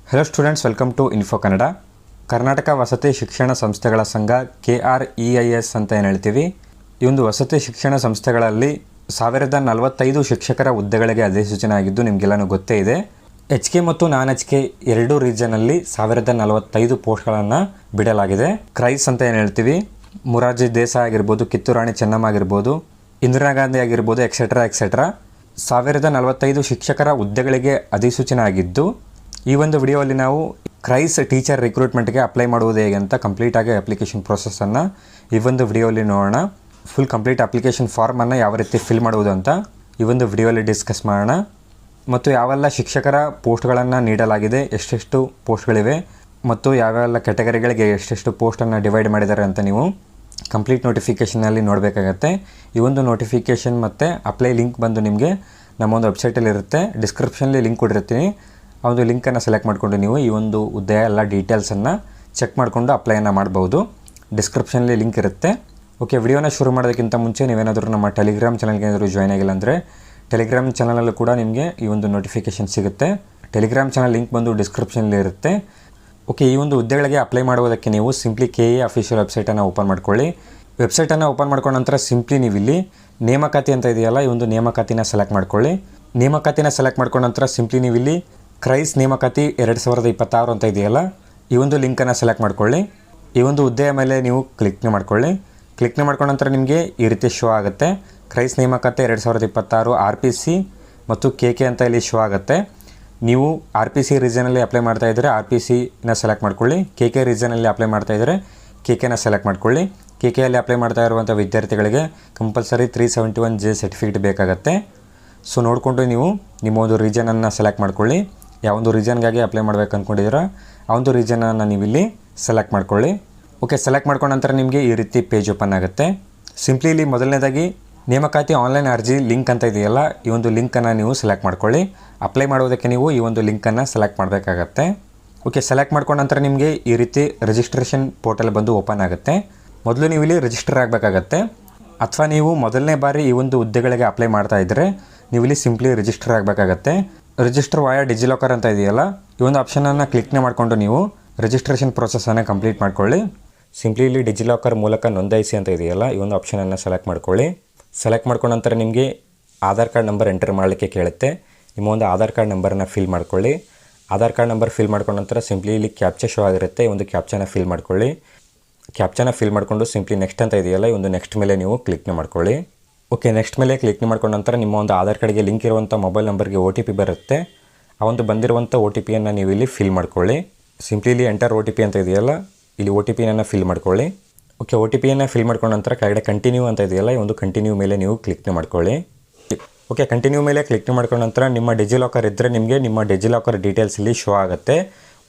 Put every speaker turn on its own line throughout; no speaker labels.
Hello students, welcome to info Kannada. Karnataka ವಸತಿ ಶಿಕ್ಷಣ ಸಂಸ್ಥೆಗಳ ಸಂಘ KREIS ಅಂತ ಏನು ಹೇಳ್ತೀವಿ. ಈ ಒಂದು ವಸತಿ ಶಿಕ್ಷಣ ಸಂಸ್ಥೆಗಳಲ್ಲಿ 1045 ಶಿಕ್ಷಕರ ಹುದ್ದೆಗಳಿಗೆ ಅಧಿಸೂಚನೆ ಆಗಿದ್ದು ನಿಮಗೆಲ್ಲನೂ ಗೊತ್ತೇ ಇದೆ. HK ಮತ್ತು ನಾನ್ HK ಎರಡೂ ರೀಜನಲ್ಲಿ 1045 ಪೋಸ್ಟ್ಗಳನ್ನು ಬಿಡಲಾಗಿದೆ. ಕ್ರೈಸ್ ಅಂತ ಏನು ಹೇಳ್ತೀವಿ, ಮೊರಾರ್ಜಿ ದೇಸಾಯಿ ಆಗಿರ್ಬೋದು, ಕಿತ್ತೂರು ರಾಣಿ ಚೆನ್ನಮ್ಮ ಆಗಿರ್ಬೋದು, ಇಂದಿರಾ ಗಾಂಧಿ ಆಗಿರ್ಬೋದು, ಎಕ್ಸೆಟ್ರಾ 1045 ಶಿಕ್ಷಕರ ಹುದ್ದೆಗಳಿಗೆ ಅಧಿಸೂಚನೆ ಆಗಿದ್ದು, ಈ ಒಂದು ವಿಡಿಯೋದಲ್ಲಿ ನಾವು ಕ್ರೈಸ್ ಟೀಚರ್ ರಿಕ್ರೂಟ್ಮೆಂಟ್ಗೆ ಅಪ್ಲೈ ಮಾಡುವುದು ಹೇಗೆ ಅಂತ ಕಂಪ್ಲೀಟಾಗಿ ಅಪ್ಲಿಕೇಶನ್ ಪ್ರೊಸೆಸನ್ನು ಈ ಒಂದು ವಿಡಿಯೋದಲ್ಲಿ ನೋಡೋಣ. ಫುಲ್ ಕಂಪ್ಲೀಟ್ ಅಪ್ಲಿಕೇಶನ್ ಫಾರ್ಮನ್ನು ಯಾವ ರೀತಿ ಫಿಲ್ ಮಾಡುವುದು ಅಂತ ಈ ಒಂದು ವಿಡಿಯೋದಲ್ಲಿ ಡಿಸ್ಕಸ್ ಮಾಡೋಣ. ಮತ್ತು ಯಾವೆಲ್ಲ ಶಿಕ್ಷಕರ ಪೋಸ್ಟ್ಗಳನ್ನು ನೀಡಲಾಗಿದೆ, ಎಷ್ಟೆಷ್ಟು ಪೋಸ್ಟ್ಗಳಿವೆ ಮತ್ತು ಯಾವೆಲ್ಲ ಕ್ಯಾಟಗರಿಗಳಿಗೆ ಎಷ್ಟೆಷ್ಟು ಪೋಸ್ಟನ್ನು ಡಿವೈಡ್ ಮಾಡಿದ್ದಾರೆ ಅಂತ ನೀವು ಕಂಪ್ಲೀಟ್ ನೋಟಿಫಿಕೇಷನಲ್ಲಿ ನೋಡಬೇಕಾಗತ್ತೆ. ಈ ಒಂದು ನೋಟಿಫಿಕೇಷನ್ ಮತ್ತು ಅಪ್ಲೈ ಲಿಂಕ್ ಬಂದು ನಿಮಗೆ ನಮ್ಮ ಒಂದು ವೆಬ್ಸೈಟಲ್ಲಿ ಇರುತ್ತೆ. ಡಿಸ್ಕ್ರಿಪ್ಷನಲ್ಲಿ ಲಿಂಕ್ ಕೊಟ್ಟಿರ್ತೀನಿ. ಆ ಒಂದು ಲಿಂಕನ್ನು ಸೆಲೆಕ್ಟ್ ಮಾಡಿಕೊಂಡು ನೀವು ಈ ಒಂದು ಹುದ್ದೆಯ ಎಲ್ಲ ಡೀಟೇಲ್ಸನ್ನು ಚೆಕ್ ಮಾಡಿಕೊಂಡು ಅಪ್ಲೈಯನ್ನು ಮಾಡ್ಬೋದು. ಡಿಸ್ಕ್ರಿಪ್ಷನಲ್ಲಿ ಲಿಂಕ್ ಇರುತ್ತೆ. ಓಕೆ, ವಿಡಿಯೋನ ಶುರು ಮಾಡೋದಕ್ಕಿಂತ ಮುಂಚೆ ನೀವೇನಾದರೂ ನಮ್ಮ ಟೆಲಿಗ್ರಾಮ್ ಚಾನಲ್ಗೆ ಏನಾದರೂ ಜಾಯ್ನ್ ಆಗಿಲ್ಲ ಅಂದರೆ ಟೆಲಿಗ್ರಾಮ್ ಚಾನಲಲ್ಲೂ ಕೂಡ ನಿಮಗೆ ಈ ಒಂದು ನೋಟಿಫಿಕೇಷನ್ ಸಿಗುತ್ತೆ. ಟೆಲಿಗ್ರಾಮ್ ಚಾನಲ್ ಲಿಂಕ್ ಬಂದು ಡಿಸ್ಕ್ರಿಪ್ಷನಲ್ಲಿ ಇರುತ್ತೆ. ಓಕೆ, ಈ ಒಂದು ಹುದ್ದೆಗಳಿಗೆ ಅಪ್ಲೈ ಮಾಡುವುದಕ್ಕೆ ನೀವು ಸಿಂಪ್ಲಿ KE ಅಫಿಷಿಯಲ್ ವೆಬ್ಸೈಟನ್ನು ಓಪನ್ ಮಾಡ್ಕೊಳ್ಳಿ. ವೆಬ್ಸೈಟನ್ನು ಓಪನ್ ಮಾಡ್ಕೊಂಡ ನಂತರ ಸಿಂಪ್ಲಿ ನೀವು ಇಲ್ಲಿ ನೇಮಕಾತಿ ಅಂತ ಇದೆಯಲ್ಲ, ಈ ಒಂದು ನೇಮಕಾತಿನ ಸೆಲೆಕ್ಟ್ ಮಾಡ್ಕೊಳ್ಳಿ. ನೇಮಕಾತಿನ ಸೆಲೆಕ್ಟ್ ಮಾಡ್ಕೊಂಡ ನಂತರ ಸಿಂಪ್ಲಿ ನೀವು ಇಲ್ಲಿ ಕ್ರೈಸ್ ನೇಮಕಾತಿ 2026 ಅಂತ ಇದೆಯಲ್ಲ, ಈ ಒಂದು ಲಿಂಕನ್ನು ಸೆಲೆಕ್ಟ್ ಮಾಡ್ಕೊಳ್ಳಿ. ಈ ಒಂದು ಹುದ್ದೆಯ ಮೇಲೆ ನೀವು ಕ್ಲಿಕ್ನ ಮಾಡ್ಕೊಳ್ಳಿ. ಕ್ಲಿಕ್ನ ಮಾಡ್ಕೊಂಡ ನಂತರ ನಿಮಗೆ ಈ ರೀತಿ ಶೋ ಆಗುತ್ತೆ. ಕ್ರೈಸ್ ನೇಮಕಾತಿ 2026 RPC ಮತ್ತು KK ಅಂತ ಇಲ್ಲಿ ಶೋ ಆಗುತ್ತೆ. ನೀವು RPC ರೀಜನಲ್ಲಿ ಅಪ್ಲೈ ಮಾಡ್ತಾ ಇದ್ದರೆ RPCನ ಸೆಲೆಕ್ಟ್ ಮಾಡ್ಕೊಳ್ಳಿ. KK ರೀಜನಲ್ಲಿ ಅಪ್ಲೈ ಮಾಡ್ತಾ ಇದ್ದರೆ KKನ ಸೆಲೆಕ್ಟ್ ಮಾಡ್ಕೊಳ್ಳಿ. KKಯಲ್ಲಿ ಅಪ್ಲೈ ಮಾಡ್ತಾ ಇರುವಂಥ ವಿದ್ಯಾರ್ಥಿಗಳಿಗೆ ಕಂಪಲ್ಸರಿ 371J ಸರ್ಟಿಫಿಕೇಟ್ ಬೇಕಾಗುತ್ತೆ. ಸೊ ನೋಡಿಕೊಂಡು ನೀವು ನಿಮ್ಮ ಒಂದು ರೀಜನನ್ನು ಸೆಲೆಕ್ಟ್ ಮಾಡ್ಕೊಳ್ಳಿ. ಯಾವೊಂದು ರೀಜನ್ಗಾಗಿ ಅಪ್ಲೈ ಮಾಡ್ಬೇಕು ಅಂದ್ಕೊಂಡಿದ್ದೀರಾ ಆ ಒಂದು ರೀಜನನ್ನು ನೀವು ಇಲ್ಲಿ ಸೆಲೆಕ್ಟ್ ಮಾಡ್ಕೊಳ್ಳಿ. ಓಕೆ, ಸೆಲೆಕ್ಟ್ ಮಾಡ್ಕೊಂಡ ನಂತರ ನಿಮಗೆ ಈ ರೀತಿ ಪೇಜ್ ಓಪನ್ ಆಗುತ್ತೆ. ಸಿಂಪ್ಲಿ ಇಲ್ಲಿ ಮೊದಲನೇದಾಗಿ ನೇಮಕಾತಿ ಆನ್ಲೈನ್ ಅರ್ಜಿ ಲಿಂಕ್ ಅಂತ ಇದೆಯಲ್ಲ, ಈ ಒಂದು ಲಿಂಕನ್ನು ನೀವು ಸೆಲೆಕ್ಟ್ ಮಾಡ್ಕೊಳ್ಳಿ. ಅಪ್ಲೈ ಮಾಡೋದಕ್ಕೆ ನೀವು ಈ ಒಂದು ಲಿಂಕನ್ನು ಸೆಲೆಕ್ಟ್ ಮಾಡಬೇಕಾಗತ್ತೆ. ಓಕೆ, ಸೆಲೆಕ್ಟ್ ಮಾಡ್ಕೊಂಡ ನಂತರ ನಿಮಗೆ ಈ ರೀತಿ ರಿಜಿಸ್ಟ್ರೇಷನ್ ಪೋರ್ಟಲ್ ಬಂದು ಓಪನ್ ಆಗುತ್ತೆ. ಮೊದಲು ನೀವು ಇಲ್ಲಿ ರಿಜಿಸ್ಟರ್ ಆಗಬೇಕಾಗತ್ತೆ. ಅಥವಾ ನೀವು ಮೊದಲನೇ ಬಾರಿ ಈ ಒಂದು ಹುದ್ದೆಗಳಿಗೆ ಅಪ್ಲೈ ಮಾಡ್ತಾ ಇದ್ದರೆ ನೀವು ಇಲ್ಲಿ ಸಿಂಪ್ಲಿ ರಿಜಿಸ್ಟರ್ ಆಗಬೇಕಾಗತ್ತೆ. ರಿಜಿಸ್ಟರ್ ವಾಯಾ ಡಿಜಿಲಾಕರ್ ಅಂತ ಇದೆಯಲ್ಲ, ಈ ಒಂದು ಆಪ್ಷನನ್ನು ಕ್ಲಿಕ್ನ ಮಾಡಿಕೊಂಡು ನೀವು ರಿಜಿಸ್ಟ್ರೇಷನ್ ಪ್ರೊಸೆಸನ್ನು ಕಂಪ್ಲೀಟ್ ಮಾಡ್ಕೊಳ್ಳಿ. ಸಿಂಪ್ಲಿ ಇಲ್ಲಿ ಡಿಜಿಲಾಕರ್ ಮೂಲಕ ನೋಂದಾಯಿಸಿ ಅಂತ ಇದೆಯಲ್ಲ, ಈ ಒಂದು ಆಪ್ಷನನ್ನು ಸೆಲೆಕ್ಟ್ ಮಾಡ್ಕೊಳ್ಳಿ. ಸೆಲೆಕ್ಟ್ ಮಾಡ್ಕೊಂಡ ನಂತರ ನಿಮಗೆ ಆಧಾರ್ ಕಾರ್ಡ್ ನಂಬರ್ ಎಂಟರ್ ಮಾಡಲಿಕ್ಕೆ ಕೇಳುತ್ತೆ. ನಿಮ್ಮ ಒಂದು ಆಧಾರ್ ಕಾರ್ಡ್ ನಂಬರನ್ನು ಫಿಲ್ ಮಾಡ್ಕೊಳ್ಳಿ. ಆಧಾರ್ ಕಾರ್ಡ್ ನಂಬರ್ ಫಿಲ್ ಮಾಡ್ಕೊಂಡ ನಂತರ ಸಿಂಪ್ಲಿ ಇಲ್ಲಿ ಕ್ಯಾಪ್ಚಾ ಶೋ ಆಗಿರುತ್ತೆ. ಈ ಒಂದು ಕ್ಯಾಪ್ಚಾನ ಫಿಲ್ ಮಾಡ್ಕೊಳ್ಳಿ. ಕ್ಯಾಪ್ಚಾನ ಫಿಲ್ ಮಾಡಿಕೊಂಡು ಸಿಂಪ್ಲಿ ನೆಕ್ಸ್ಟ್ ಅಂತ ಇದೆಯಲ್ಲ, ಈ ಒಂದು ನೆಕ್ಸ್ಟ್ ಮೇಲೆ ನೀವು ಕ್ಲಿಕ್ನ ಮಾಡ್ಕೊಳ್ಳಿ. ಓಕೆ, ನೆಕ್ಸ್ಟ್ ಮೇಲೆ ಕ್ಲಿಕ್ನ ಮಾಡ್ಕೊಂಡ ನಂತರ ನಿಮ್ಮ ಒಂದು ಆಧಾರ್ ಕಾರ್ಡ್ಗೆ ಲಿಂಕ್ ಇರುವಂಥ ಮೊಬೈಲ್ ನಂಬರ್ಗೆ OTP ಬರುತ್ತೆ. ಆ ಒಂದು ಬಂದಿರುವಂಥ OTPಯನ್ನು ನೀವು ಇಲ್ಲಿ ಫಿಲ್ ಮಾಡ್ಕೊಳ್ಳಿ. ಸಿಂಪ್ಲಿ ಇಲ್ಲಿ ಎಂಟರ್ OTP ಅಂತ ಇದೆಯಲ್ಲ, ಇಲ್ಲಿ OTPಯನ್ನು ಫಿಲ್ ಮಾಡ್ಕೊಳ್ಳಿ. ಓಕೆ, OTPಯನ್ನು ಫಿಲ್ ಮಾಡ್ಕೊಂಡ ನಂತರ ಕೆಳಗಡೆ ಕಂಟಿನ್ಯೂ ಅಂತ ಇದೆಯಲ್ಲ, ಈ ಒಂದು ಕಂಟಿನ್ಯೂ ಮೇಲೆ ನೀವು ಕ್ಲಿಕ್ನ ಮಾಡ್ಕೊಳ್ಳಿ. ಓಕೆ, ಕಂಟಿನ್ಯೂ ಮೇಲೆ ಕ್ಲಿಕ್ನ ಮಾಡ್ಕೊಂಡ ನಂತರ ನಿಮ್ಮ ಡಿಜಿಲಾಕರ್ ಇದ್ದರೆ ನಿಮಗೆ ನಿಮ್ಮ ಡಿಜಿಲಾಕರ್ ಡೀಟೇಲ್ಸ್ ಇಲ್ಲಿ ಶೋ ಆಗುತ್ತೆ.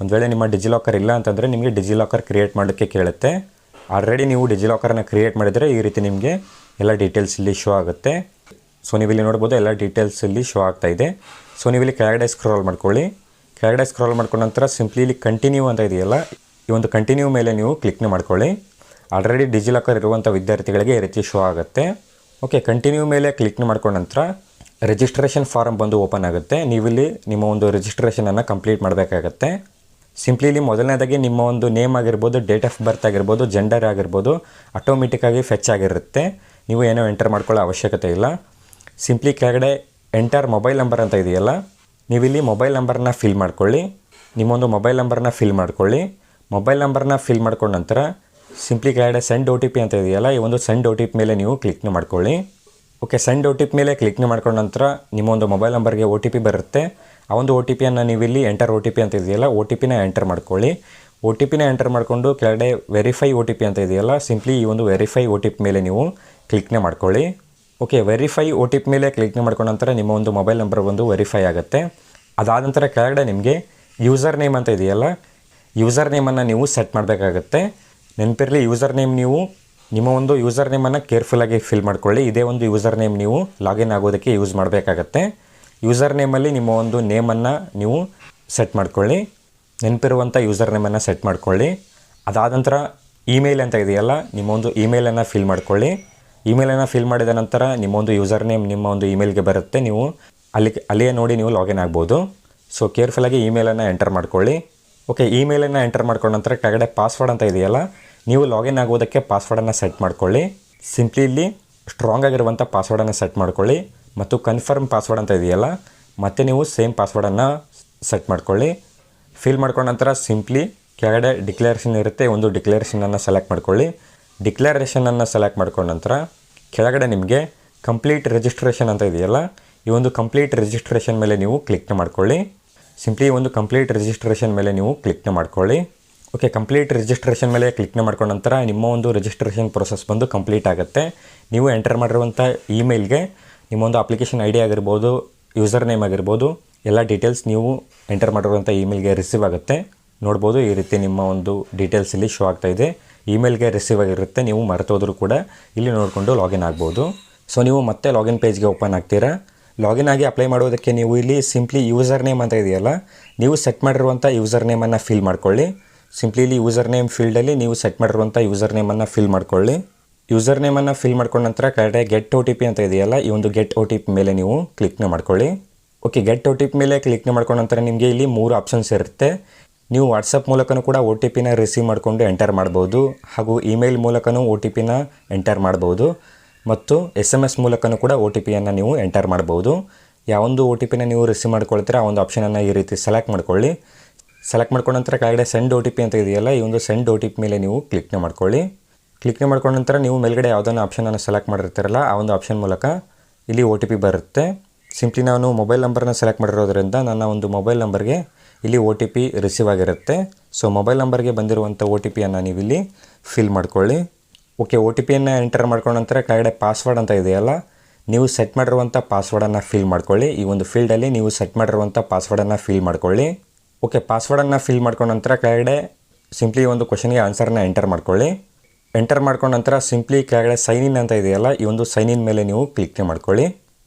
ಒಂದು ವೇಳೆ ನಿಮ್ಮ ಡಿಜಿಲಾಕರ್ ಇಲ್ಲ ಅಂತಂದರೆ ನಿಮಗೆ ಡಿಜಿಲಾಕರ್ ಕ್ರಿಯೇಟ್ ಮಾಡೋಕ್ಕೆ ಕೇಳುತ್ತೆ. ಆಲ್ರೆಡಿ ನೀವು ಡಿಜಿಲಾಕರನ್ನು ಕ್ರಿಯೇಟ್ ಮಾಡಿದರೆ ಈ ರೀತಿ ನಿಮಗೆ ಎಲ್ಲ ಡೀಟೇಲ್ಸ್ ಇಲ್ಲಿ ಶೋ ಆಗುತ್ತೆ. ಸೊ ನೀವು ಇಲ್ಲಿ ನೋಡ್ಬೋದು ಎಲ್ಲ ಡೀಟೇಲ್ಸ್ ಇಲ್ಲಿ ಶೋ ಆಗ್ತಾ ಇದೆ. ಸೊ ನೀವು ಇಲ್ಲಿ ಕೆಳಗಡೆ ಸ್ಕ್ರಾಲ್ ಮಾಡ್ಕೊಳ್ಳಿ. ಕೆಳಗಡೆ ಸ್ಕ್ರಾಲ್ ಮಾಡ್ಕೊಂಡ ನಂತರ ಸಿಂಪ್ಲಿ ಇಲ್ಲಿ ಕಂಟಿನ್ಯೂ ಅಂತ ಇದೆಯಲ್ಲ, ಈ ಒಂದು ಕಂಟಿನ್ಯೂ ಮೇಲೆ ನೀವು ಕ್ಲಿಕ್ನ ಮಾಡ್ಕೊಳ್ಳಿ. ಆಲ್ರೆಡಿ ಡಿಜಿಲಾಕರ್ ಇರುವಂಥ ವಿದ್ಯಾರ್ಥಿಗಳಿಗೆ ಈ ರೀತಿ ಶೋ ಆಗುತ್ತೆ. ಓಕೆ, ಕಂಟಿನ್ಯೂ ಮೇಲೆ ಕ್ಲಿಕ್ನ ಮಾಡ್ಕೊಂಡ ನಂತರ ರಿಜಿಸ್ಟ್ರೇಷನ್ ಫಾರಮ್ ಬಂದು ಓಪನ್ ಆಗುತ್ತೆ. ನೀವಿಲ್ಲಿ ನಿಮ್ಮ ಒಂದು ರಿಜಿಸ್ಟ್ರೇಷನನ್ನು ಕಂಪ್ಲೀಟ್ ಮಾಡಬೇಕಾಗತ್ತೆ. ಸಿಂಪ್ಲಿ ಇಲ್ಲಿ ಮೊದಲನೇದಾಗಿ ನಿಮ್ಮ ಒಂದು ನೇಮ್ ಆಗಿರ್ಬೋದು, ಡೇಟ್ ಆಫ್ ಬರ್ತ್ ಆಗಿರ್ಬೋದು, ಜೆಂಡರ್ ಆಗಿರ್ಬೋದು ಆಟೋಮೆಟಿಕ್ಕಾಗಿ ಫೆಚ್ ಆಗಿರುತ್ತೆ. ನೀವು ಏನೋ ಎಂಟರ್ ಮಾಡ್ಕೊಳ್ಳೋ ಅವಶ್ಯಕತೆ ಇಲ್ಲ. ಸಿಂಪ್ಲಿ ಕೆಳಗಡೆ ಎಂಟರ್ ಮೊಬೈಲ್ ನಂಬರ್ ಅಂತ ಇದೆಯಲ್ಲ, ನೀವಿಲ್ಲಿ ಮೊಬೈಲ್ ನಂಬರನ್ನ ಫಿಲ್ ಮಾಡ್ಕೊಳ್ಳಿ. ನಿಮ್ಮೊಂದು ಮೊಬೈಲ್ ನಂಬರನ್ನ ಫಿಲ್ ಮಾಡ್ಕೊಳ್ಳಿ. ಮೊಬೈಲ್ ನಂಬರನ್ನ ಫಿಲ್ ಮಾಡ್ಕೊಂಡ ನಂತರ ಸಿಂಪ್ಲಿ ಕೆಳಗಡೆ ಸೆಂಡ್ OTP ಅಂತ ಇದೆಯಲ್ಲ, ಈ ಒಂದು ಸೆಂಡ್ OTP ಮೇಲೆ ನೀವು ಕ್ಲಿಕ್ನ ಮಾಡ್ಕೊಳ್ಳಿ. ಓಕೆ, ಸೆಂಡ್ OTP ಮೇಲೆ ಕ್ಲಿಕ್ನ ಮಾಡ್ಕೊಂಡ ನಂತರ ನಿಮ್ಮೊಂದು ಮೊಬೈಲ್ ನಂಬರ್ಗೆ OTP ಬರುತ್ತೆ. ಆ ಒಂದು OTPಯನ್ನು ನೀವಿಲ್ಲಿ ಎಂಟರ್ OTP ಅಂತ ಇದೆಯಲ್ಲ, OTPನ ಎಂಟರ್ ಮಾಡ್ಕೊಳ್ಳಿ. OTPನ ಎಂಟರ್ ಮಾಡಿಕೊಂಡು ಕೆಳಗಡೆ ವೆರಿಫೈ OTP ಅಂತ ಇದೆಯಲ್ಲ, ಸಿಂಪ್ಲಿ ಈ ಒಂದು ವೆರಿಫೈ OTP ಮೇಲೆ ನೀವು ಕ್ಲಿಕ್ನ ಮಾಡ್ಕೊಳ್ಳಿ. ಓಕೆ, ವೆರಿಫೈ OTP ಮೇಲೆ ಕ್ಲಿಕ್ನ ಮಾಡ್ಕೊಂಡ ನಂತರ ನಿಮ್ಮ ಒಂದು ಮೊಬೈಲ್ ನಂಬರ್ ಒಂದು ವೆರಿಫೈ ಆಗುತ್ತೆ. ಅದಾದ ನಂತರ ಕೆಳಗಡೆ ನಿಮಗೆ ಯೂಸರ್ ನೇಮ್ ಅಂತ ಇದೆಯಲ್ಲ, ಯೂಸರ್ ನೇಮನ್ನು ನೀವು ಸೆಟ್ ಮಾಡಬೇಕಾಗತ್ತೆ. ನೆನಪಿರಲಿ, ಯೂಸರ್ ನೇಮ್ ನೀವು ನಿಮ್ಮ ಒಂದು ಯೂಸರ್ ನೇಮನ್ನು ಕೇರ್ಫುಲ್ಲಾಗಿ ಫಿಲ್ ಮಾಡ್ಕೊಳ್ಳಿ. ಇದೇ ಒಂದು ಯೂಸರ್ ನೇಮ್ ನೀವು ಲಾಗಿನ್ ಆಗೋದಕ್ಕೆ ಯೂಸ್ ಮಾಡಬೇಕಾಗತ್ತೆ. ಯೂಸರ್ ನೇಮಲ್ಲಿ ನಿಮ್ಮ ಒಂದು ನೇಮನ್ನು ನೀವು ಸೆಟ್ ಮಾಡ್ಕೊಳ್ಳಿ. ನೆನಪಿರುವಂಥ ಯೂಸರ್ ನೇಮನ್ನು ಸೆಟ್ ಮಾಡ್ಕೊಳ್ಳಿ. ಅದಾದ ನಂತರ ಇಮೇಲ್ ಅಂತ ಇದೆಯಲ್ಲ, ನಿಮ್ಮ ಒಂದು ಇಮೇಲನ್ನು ಫಿಲ್ ಮಾಡ್ಕೊಳ್ಳಿ. ಇಮೇಲನ್ನು ಫಿಲ್ ಮಾಡಿದ ನಂತರ ನಿಮ್ಮ ಒಂದು ಯೂಸರ್ ನೇಮ್ ನಿಮ್ಮ ಒಂದು ಇಮೇಲ್ಗೆ ಬರುತ್ತೆ. ನೀವು ಅಲ್ಲಿಯೇ ನೋಡಿ ನೀವು ಲಾಗಿನ್ ಆಗ್ಬೋದು. ಸೊ ಕೇರ್ಫುಲ್ಲಾಗಿ ಇಮೇಲನ್ನು ಎಂಟರ್ ಮಾಡ್ಕೊಳ್ಳಿ. ಓಕೆ, ಇಮೇಲನ್ನು ಎಂಟರ್ ಮಾಡ್ಕೊಂಡ ನಂತರ ಕೆಳಗಡೆ ಪಾಸ್ವರ್ಡ್ ಅಂತ ಇದೆಯಲ್ಲ, ನೀವು ಲಾಗಿನ್ ಆಗೋದಕ್ಕೆ ಪಾಸ್ವರ್ಡನ್ನು ಸೆಟ್ ಮಾಡ್ಕೊಳ್ಳಿ. ಸಿಂಪ್ಲಿ ಇಲ್ಲಿ ಸ್ಟ್ರಾಂಗ್ ಆಗಿರುವಂಥ ಪಾಸ್ವರ್ಡನ್ನು ಸೆಟ್ ಮಾಡ್ಕೊಳ್ಳಿ ಮತ್ತು ಕನ್ಫರ್ಮ್ ಪಾಸ್ವರ್ಡ್ ಅಂತ ಇದೆಯಲ್ಲ, ಮತ್ತೆ ನೀವು ಸೇಮ್ ಪಾಸ್ವರ್ಡನ್ನು ಸೆಟ್ ಮಾಡ್ಕೊಳ್ಳಿ. ಫಿಲ್ ಮಾಡ್ಕೊಂಡ ನಂತರ ಸಿಂಪ್ಲಿ ಕೆಳಗಡೆ ಡಿಕ್ಲರೇಷನ್ ಇರುತ್ತೆ, ಒಂದು ಡಿಕ್ಲರೇಷನನ್ನು ಸೆಲೆಕ್ಟ್ ಮಾಡ್ಕೊಳ್ಳಿ. ಡಿಕ್ಲರೇಷನನ್ನು ಸೆಲೆಕ್ಟ್ ಮಾಡ್ಕೊಂಡ ನಂತರ ಕೆಳಗಡೆ ನಿಮಗೆ ಕಂಪ್ಲೀಟ್ ರಿಜಿಸ್ಟ್ರೇಷನ್ ಅಂತ ಇದೆಯಲ್ಲ, ಈ ಒಂದು ಕಂಪ್ಲೀಟ್ ರಿಜಿಸ್ಟ್ರೇಷನ್ ಮೇಲೆ ನೀವು ಕ್ಲಿಕ್ನ ಮಾಡ್ಕೊಳ್ಳಿ. ಸಿಂಪ್ಲಿ ಒಂದು ಕಂಪ್ಲೀಟ್ ರಿಜಿಸ್ಟ್ರೇಷನ್ ಮೇಲೆ ನೀವು ಕ್ಲಿಕ್ನ ಮಾಡ್ಕೊಳ್ಳಿ. ಓಕೆ, ಕಂಪ್ಲೀಟ್ ರಿಜಿಸ್ಟ್ರೇಷನ್ ಮೇಲೆ ಕ್ಲಿಕ್ನ ಮಾಡ್ಕೊಂಡ ನಂತರ ನಿಮ್ಮ ಒಂದು ರಿಜಿಸ್ಟ್ರೇಷನ್ ಪ್ರೊಸೆಸ್ ಬಂದು ಕಂಪ್ಲೀಟ್ ಆಗುತ್ತೆ. ನೀವು ಎಂಟರ್ ಮಾಡಿರುವಂಥ ಇಮೇಲ್ಗೆ ನಿಮ್ಮ ಒಂದು ಅಪ್ಲಿಕೇಶನ್ ಐ ಡಿ ಆಗಿರ್ಬೋದು, ಯೂಸರ್ ನೇಮ್ ಆಗಿರ್ಬೋದು, ಎಲ್ಲ ಡೀಟೇಲ್ಸ್ ನೀವು ಎಂಟರ್ ಮಾಡಿರುವಂಥ ಇಮೇಲ್ಗೆ ರಿಸೀವ್ ಆಗುತ್ತೆ. ನೋಡ್ಬೋದು, ಈ ರೀತಿ ನಿಮ್ಮ ಒಂದು ಡೀಟೇಲ್ಸ್ ಇಲ್ಲಿ ಶೋ ಆಗ್ತಾ ಇದೆ. ಇಮೇಲ್ಗೆ ರಿಸೀವ್ ಆಗಿರುತ್ತೆ, ನೀವು ಮರೆತೋದ್ರೂ ಕೂಡ ಇಲ್ಲಿ ನೋಡಿಕೊಂಡು ಲಾಗಿನ್ ಆಗ್ಬೋದು. ಸೊ ನೀವು ಮತ್ತೆ ಲಾಗಿನ್ ಪೇಜ್ಗೆ ಓಪನ್ ಆಗ್ತೀರಾ. ಲಾಗಿನ್ ಆಗಿ ಅಪ್ಲೈ ಮಾಡೋದಕ್ಕೆ ನೀವು ಇಲ್ಲಿ ಸಿಂಪ್ಲಿ ಯೂಸರ್ ನೇಮ್ ಅಂತ ಇದೆಯಲ್ಲ, ನೀವು ಸೆಟ್ ಮಾಡಿರುವಂಥ ಯೂಸರ್ ನೇಮನ್ನು ಫಿಲ್ ಮಾಡ್ಕೊಳ್ಳಿ. ಸಿಂಪ್ಲಿ ಇಲ್ಲಿ ಯೂಸರ್ ನೇಮ್ ಫೀಲ್ಡಲ್ಲಿ ನೀವು ಸೆಟ್ ಮಾಡಿರುವಂಥ ಯೂಸರ್ ನೇಮನ್ನು ಫಿಲ್ ಮಾಡ್ಕೊಳ್ಳಿ. ಯೂಸರ್ ನೇಮನ್ನು ಫಿಲ್ ಮಾಡ್ಕೊಂಡ ನಂತರ ಕೆಳಗಡೆ ಗೆಟ್ ಒ ಟಿ ಪಿ ಅಂತ ಇದೆಯಲ್ಲ, ಈ ಒಂದು ಗೆಟ್ ಒ ಟಿ ಪಿ ಮೇಲೆ ನೀವು ಕ್ಲಿಕ್ನ ಮಾಡ್ಕೊಳ್ಳಿ. Okay, get O T P ಮೇಲೆ ಕ್ಲಿಕ್ನ ಮಾಡ್ಕೊಂಡ ನಂತರ ನಿಮಗೆ ಇಲ್ಲಿ 3 ಆಪ್ಷನ್ಸ್ ಇರುತ್ತೆ. ನೀವು ವಾಟ್ಸಪ್ ಮೂಲಕನೂ ಕೂಡ ಒ ಟಿ ಪಿನ ರಿಸೀವ್ ಮಾಡಿಕೊಂಡು ಎಂಟರ್ ಮಾಡ್ಬೋದು, ಹಾಗೂ ಇಮೇಲ್ ಮೂಲಕನೂ ಒ ಟಿ ಪಿನ ಎಂಟರ್ ಮಾಡ್ಬೋದು, ಮತ್ತು SMS ಮೂಲಕನೂ ಕೂಡ ಒ ಟಿ ಪಿಯನ್ನು ನೀವು ಎಂಟರ್ ಮಾಡ್ಬೋದು. ಯಾವೊಂದು ಒ ಟಿ ಪಿನ ನೀವು ರಿಸೀವ್ ಮಾಡ್ಕೊಳ್ತೀರ ಆ ಒಂದು ಆಪ್ಷನನ್ನು ಈ ರೀತಿ ಸೆಲೆಕ್ಟ್ ಮಾಡ್ಕೊಳ್ಳಿ. ಸೆಲೆಕ್ಟ್ ಮಾಡ್ಕೊಂಡ ನಂತರ ಕೆಳಗಡೆ ಸೆಂಡ್ ಒ ಟಿ ಪಿ ಅಂತ ಇದೆಯಲ್ಲ, ಈ ಒಂದು ಸೆಂಡ್ ಒ ಟಿ ಪಿ ಮೇಲೆ ನೀವು ಕ್ಲಿಕ್ನ ಮಾಡ್ಕೊಳ್ಳಿ. ಕ್ಲಿಕ್ನ ಮಾಡ್ಕೊಂಡ ನಂತರ ನೀವು ಮೇಲ್ಗಡೆ ಯಾವುದನ್ನು ಆಪ್ಷನನ್ನು ಸೆಲೆಕ್ಟ್ ಮಾಡಿರ್ತೀರಲ್ಲ ಆ ಒಂದು ಆಪ್ಷನ್ ಮೂಲಕ ಇಲ್ಲಿ ಒ ಟಿ ಪಿ ಬರುತ್ತೆ. ಸಿಂಪ್ಲಿ ನಾನು ಮೊಬೈಲ್ ನಂಬರ್ನ ಸೆಲೆಕ್ಟ್ ಮಾಡಿರೋದ್ರಿಂದ ನನ್ನ ಒಂದು ಮೊಬೈಲ್ ನಂಬರ್ಗೆ ಇಲ್ಲಿ ಒ ಟಿ ಪಿ ರಿಸೀವ್ ಆಗಿರುತ್ತೆ. ಸೊ ಮೊಬೈಲ್ ನಂಬರ್ಗೆ ಬಂದಿರುವಂಥ ಒ ಟಿ ಪಿಯನ್ನು ನೀವು ಇಲ್ಲಿ ಫಿಲ್ ಮಾಡ್ಕೊಳ್ಳಿ. ಓಕೆ, ಒ ಟಿ ಪಿಯನ್ನು ಎಂಟರ್ ಮಾಡ್ಕೊಂಡ ನಂತರ ಕೆಳಗಡೆ ಪಾಸ್ವರ್ಡ್ ಅಂತ ಇದೆಯಲ್ಲ, ನೀವು ಸೆಟ್ ಮಾಡಿರುವಂಥ ಪಾಸ್ವರ್ಡನ್ನು ಫಿಲ್ ಮಾಡ್ಕೊಳ್ಳಿ. ಈ ಒಂದು ಫೀಲ್ಡಲ್ಲಿ ನೀವು ಸೆಟ್ ಮಾಡಿರುವಂಥ ಪಾಸ್ವರ್ಡನ್ನು ಫಿಲ್ ಮಾಡ್ಕೊಳ್ಳಿ. ಓಕೆ, ಪಾಸ್ವರ್ಡನ್ನು ಫಿಲ್ ಮಾಡ್ಕೊಂಡ ನಂತರ ಕೆಳಗಡೆ ಸಿಂಪ್ಲಿ ಒಂದು ಕ್ವಶನ್ಗೆ ಆನ್ಸರ್ನ ಎಂಟರ್ ಮಾಡ್ಕೊಳ್ಳಿ. ಎಂಟರ್ ಮಾಡ್ಕೊಂಡ ನಂತರ ಸಿಂಪ್ಲಿ ಕೆಳಗಡೆ ಸೈನ್ ಇನ್ ಅಂತ ಇದೆಯಲ್ಲ, ಈ ಒಂದು ಸೈನ್ ಇನ್ ಮೇಲೆ ನೀವು ಕ್ಲಿಕ್ನ ಮಾಡ್ಕೊಳ್ಳಿ.